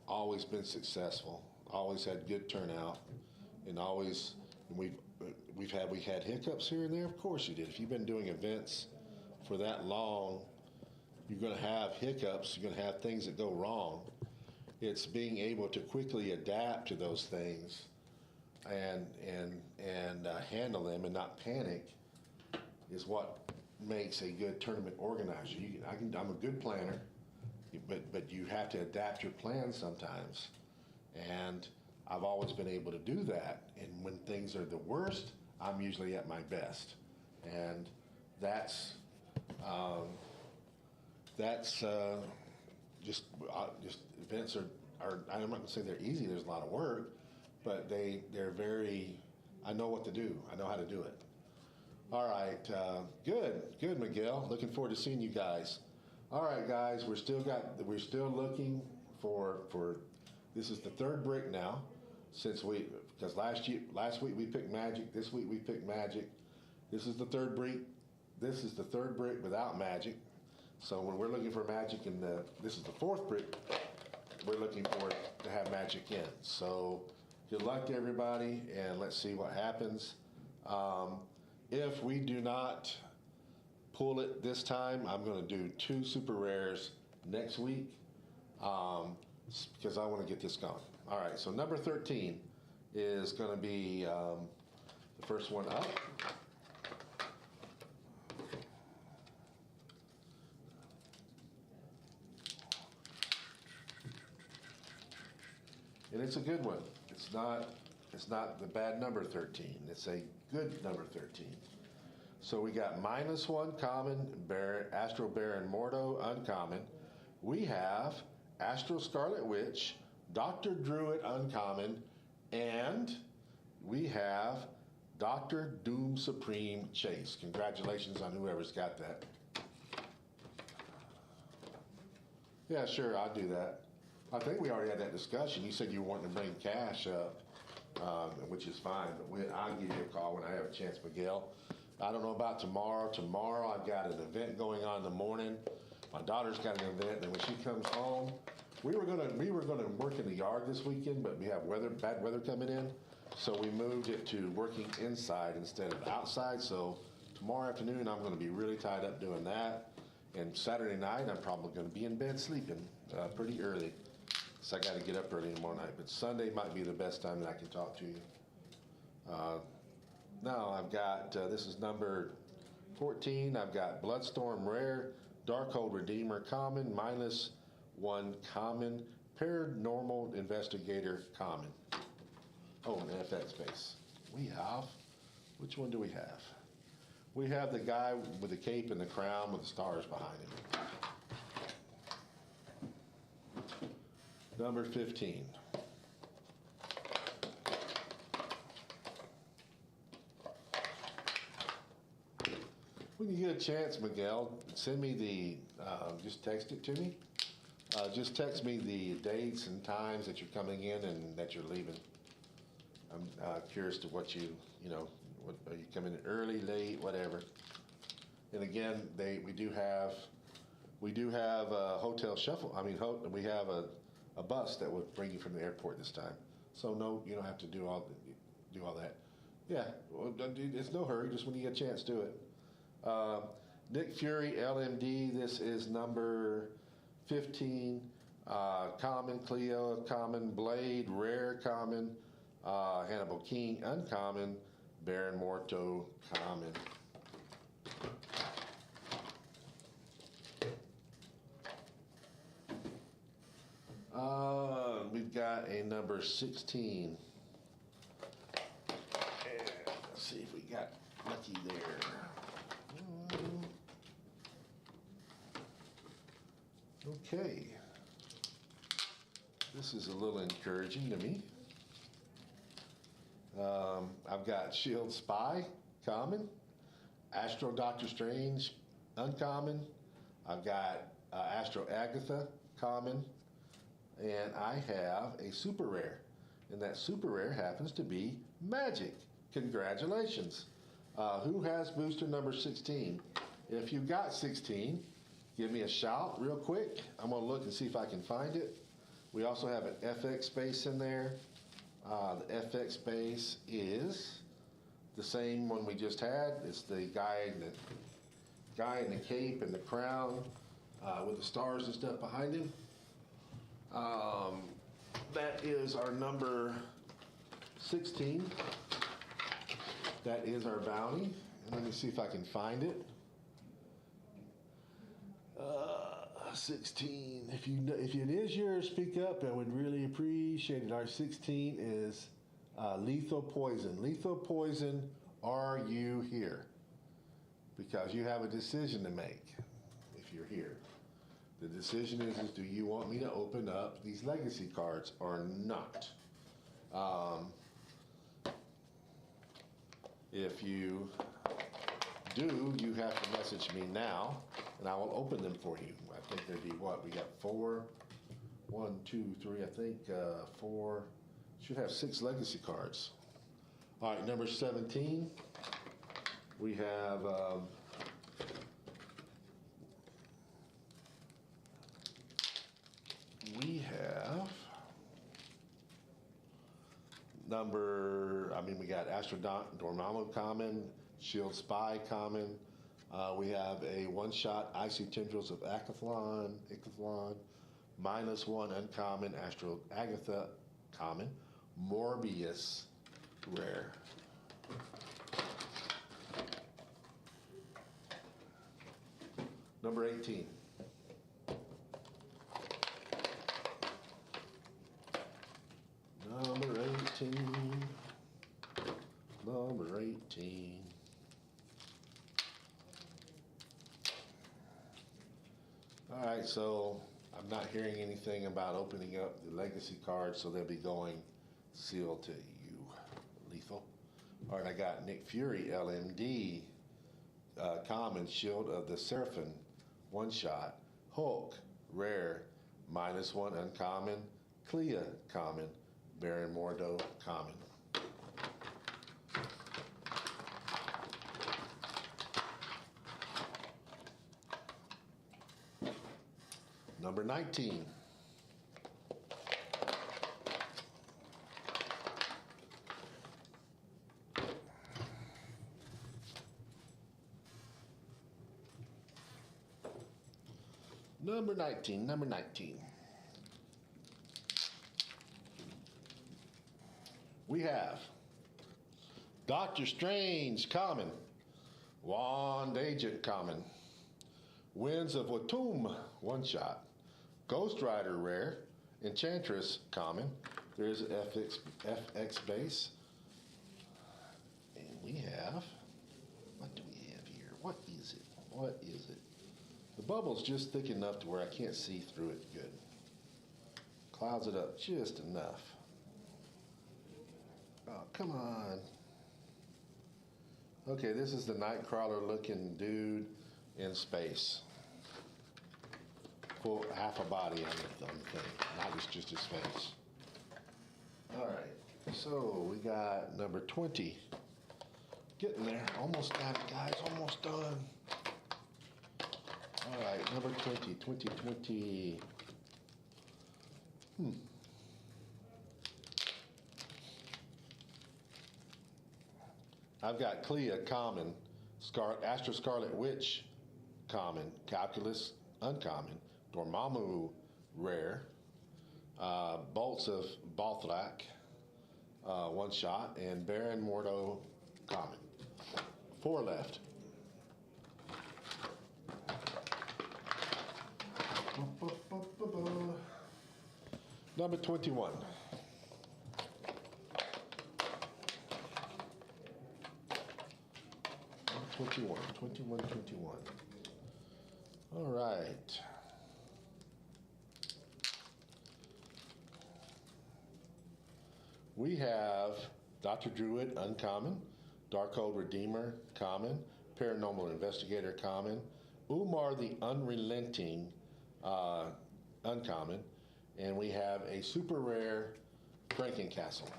been successful, always had good turnout, and we had hiccups here and there. Of course you did. If you've been doing events for that long, you're going to have hiccups. You're going to have things that go wrong. It's being able to quickly adapt to those things and handle them and not panic is what makes a good tournament organizer. I'm a good planner, but you have to adapt your plan sometimes. And I've always been able to do that. And when things are the worst, I'm usually at my best. And that's, um, that's just events are, I'm not gonna say they're easy, there's a lot of work, but they're very, I know what to do. I know how to do it. All right, good, Miguel. Looking forward to seeing you guys. All right, guys, we're still looking for. This is the third brick now, because last week we picked Magic. This week we picked Magic. This is the third brick. This is the third brick without Magic. So when we're looking for Magic this is the fourth brick, we're looking for it to have Magic in. So good luck to everybody, and let's see what happens. If we do not pull it this time, I'm going to do 2 super rares next week because I want to get this going. All right, so number 13 is going to be the first one up. And it's a good one. It's not the bad number 13. It's a good number 13. So we got -1 common, Astro Baron Mordo uncommon. We have Astro Scarlet Witch, Dr. Druid uncommon, and we have Dr. Doom Supreme Chase. Congratulations on whoever's got that. Yeah, sure, I'll do that. I think we already had that discussion. You said you were wanting to bring cash up, which is fine, but I'll give you a call when I have a chance, Miguel. I don't know about tomorrow. Tomorrow I've got an event going on in the morning. My daughter's got an event, and when she comes home, we were gonna work in the yard this weekend, but we have bad weather coming in, so we moved it to working inside instead of outside. So tomorrow afternoon I'm going to be really tied up doing that, and Saturday night I'm probably going to be in bed sleeping pretty early, so I got to get up early tomorrow night. But Sunday might be the best time that I can talk to you. Now I've got, this is number 14, I've got Bloodstorm Rare, Darkhold Redeemer Common, -1 Common, Paranormal Investigator Common. Oh, an FX base. Which one do we have? We have the guy with the cape and the crown with the stars behind him. Number 15. When you get a chance, Miguel, send me just text it to me. Just text me the dates and times that you're coming in and that you're leaving. I'm curious to what are you coming in early, late, whatever. And again, we do have a hotel shuffle. We have a bus that would bring you from the airport this time. So no, you don't have to do all that. Yeah, well, it's no hurry. Just when you get a chance, do it. Nick Fury LMD, this is number 15, common, Cleo, common, Blade, rare, common, Hannibal King, uncommon, Baron Morto, common. We've got a number 16. And let's see if we got lucky there. Okay, this is a little encouraging to me. I've got Shield Spy, common, Astro Doctor Strange, uncommon. I've got Astro Agatha, common, and I have a super rare, and that super rare happens to be Magic. Congratulations. Who has booster number 16? If you got 16, give me a shout real quick. I'm gonna look and see if I can find it. We also have an FX space in there. The FX space is the same one we just had. It's the guy in the cape and the crown with the stars and stuff behind him. That is our number 16. That is our bounty. And let me see if I can find it. 16. If it is yours, speak up. I would really appreciate it. Our 16 is Lethal Poison. Lethal Poison Are you here? Because you have a decision to make if you're here. The decision is do you want me to open up these legacy cards or not? If you do, you have to message me now, and I will open them for you. I think there'd be what? We got 4, 1, 2, 3, I think 4, should have 6 legacy cards. All right, number 17, we have we got Astro Dormammu common, Shield Spy common. We have a one-shot Icy Tendrils of Icathlon, -1 uncommon, Astro Agatha common, Morbius rare. Number 18. Number 18. Number 18. All right, so I'm not hearing anything about opening up the legacy cards, so they'll be going sealed to you, Lethal. All right, I got Nick Fury, LMD, common, Shield of the Seraphim, one shot, Hulk, rare, -1 uncommon, Clea, common, Baron Mordo, common. Number 19. Number 19, number 19. We have Doctor Strange, common, Wand Agent, common, Winds of Watum, one shot, Ghost Rider, rare, Enchantress, common. There's FX base. And we have, what do we have here? What is it? What is it? The bubble's just thick enough to where I can't see through it good. Clouds it up just enough. Oh, come on. Okay, this is the Nightcrawler looking dude in space. Full half a body on the thing, not just his face. All right, so we got number 20. Getting there, almost got it, guys, almost done. All right, number 20, 2020. I've got Clea, common, Astro Scarlet Witch, common, Calculus, uncommon, Dormammu, rare, Bolts of Balthrak, one shot, and Baron Mordo, common. 4 left. Number 21. Number 21. All right. We have Dr. Druid, uncommon, Darkhold Redeemer, common, Paranormal Investigator, common, Umar the Unrelenting, uncommon, and we have a super rare Frankencastle.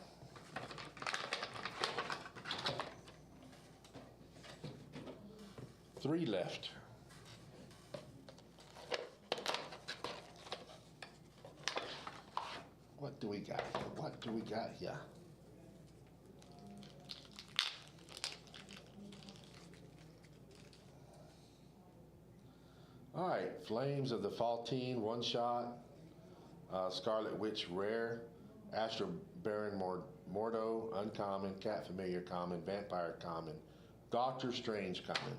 Three left. What do we got here? What do we got here? All right, Flames of the Faltine, one shot, Scarlet Witch, rare, Astro Baron Mordo, uncommon, Cat Familiar, common, Vampire, common, Doctor Strange, common.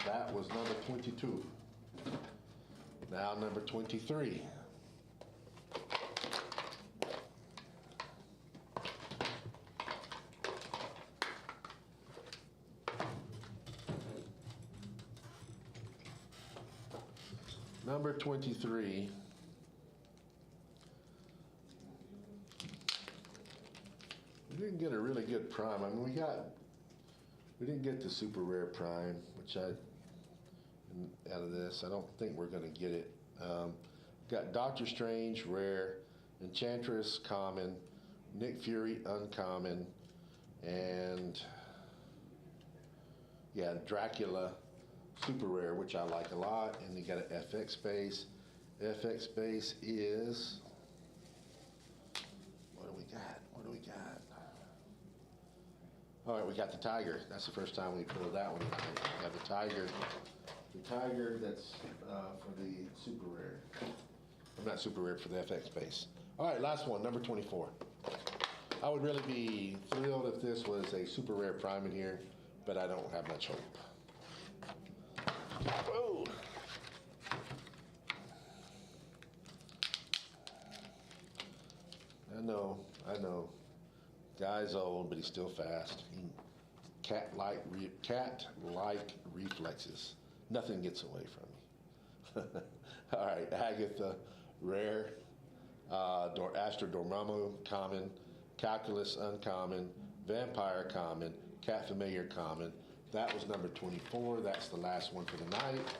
That was number 22. Now number 23. Number 23. We didn't get a really good prime. I mean, we didn't get the super rare prime, which out of this, I don't think we're going to get it. Got Doctor Strange, rare, Enchantress, common, Nick Fury, uncommon, and yeah, Dracula, super rare, which I like a lot. And you got an FX base. FX base is, what do we got? What do we got? All right, we got the Tiger. That's the first time we pulled that one. We have the Tiger. The Tiger that's for the super rare. I'm not super rare for the FX base. All right, last one, number 24. I would really be thrilled if this was a super rare prime in here, but I don't have much hope. Whoa. I know. Guy's old, but he's still fast. Cat-like reflexes. Nothing gets away from me. All right, Agatha, rare. Astra Dormammu, common. Calculus, uncommon. Vampire, common. Cat Familiar, common. That was number 24. That's the last one for the night.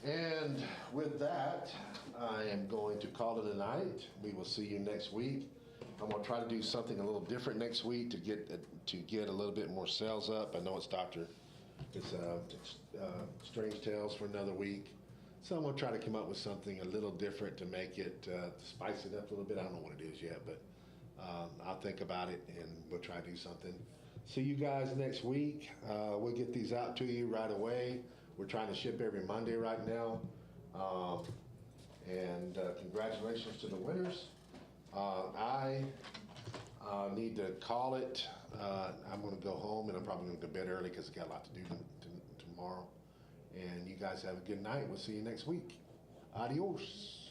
And with that, I am going to call it a night. We will see you next week. I'm going to try to do something a little different next week to get a little bit more sales up. I know it's Strange Tales for another week. So I'm going to try to come up with something a little different to make it, to spice it up a little bit. I don't know what it is yet, but I'll think about it and we'll try to do something. See you guys next week. We'll get these out to you right away. We're trying to ship every Monday right now. Congratulations to the winners. I need to call it. I'm going to go home and I'm probably going to go to bed early because I got a lot to do tomorrow. And you guys have a good night. We'll see you next week. Adios.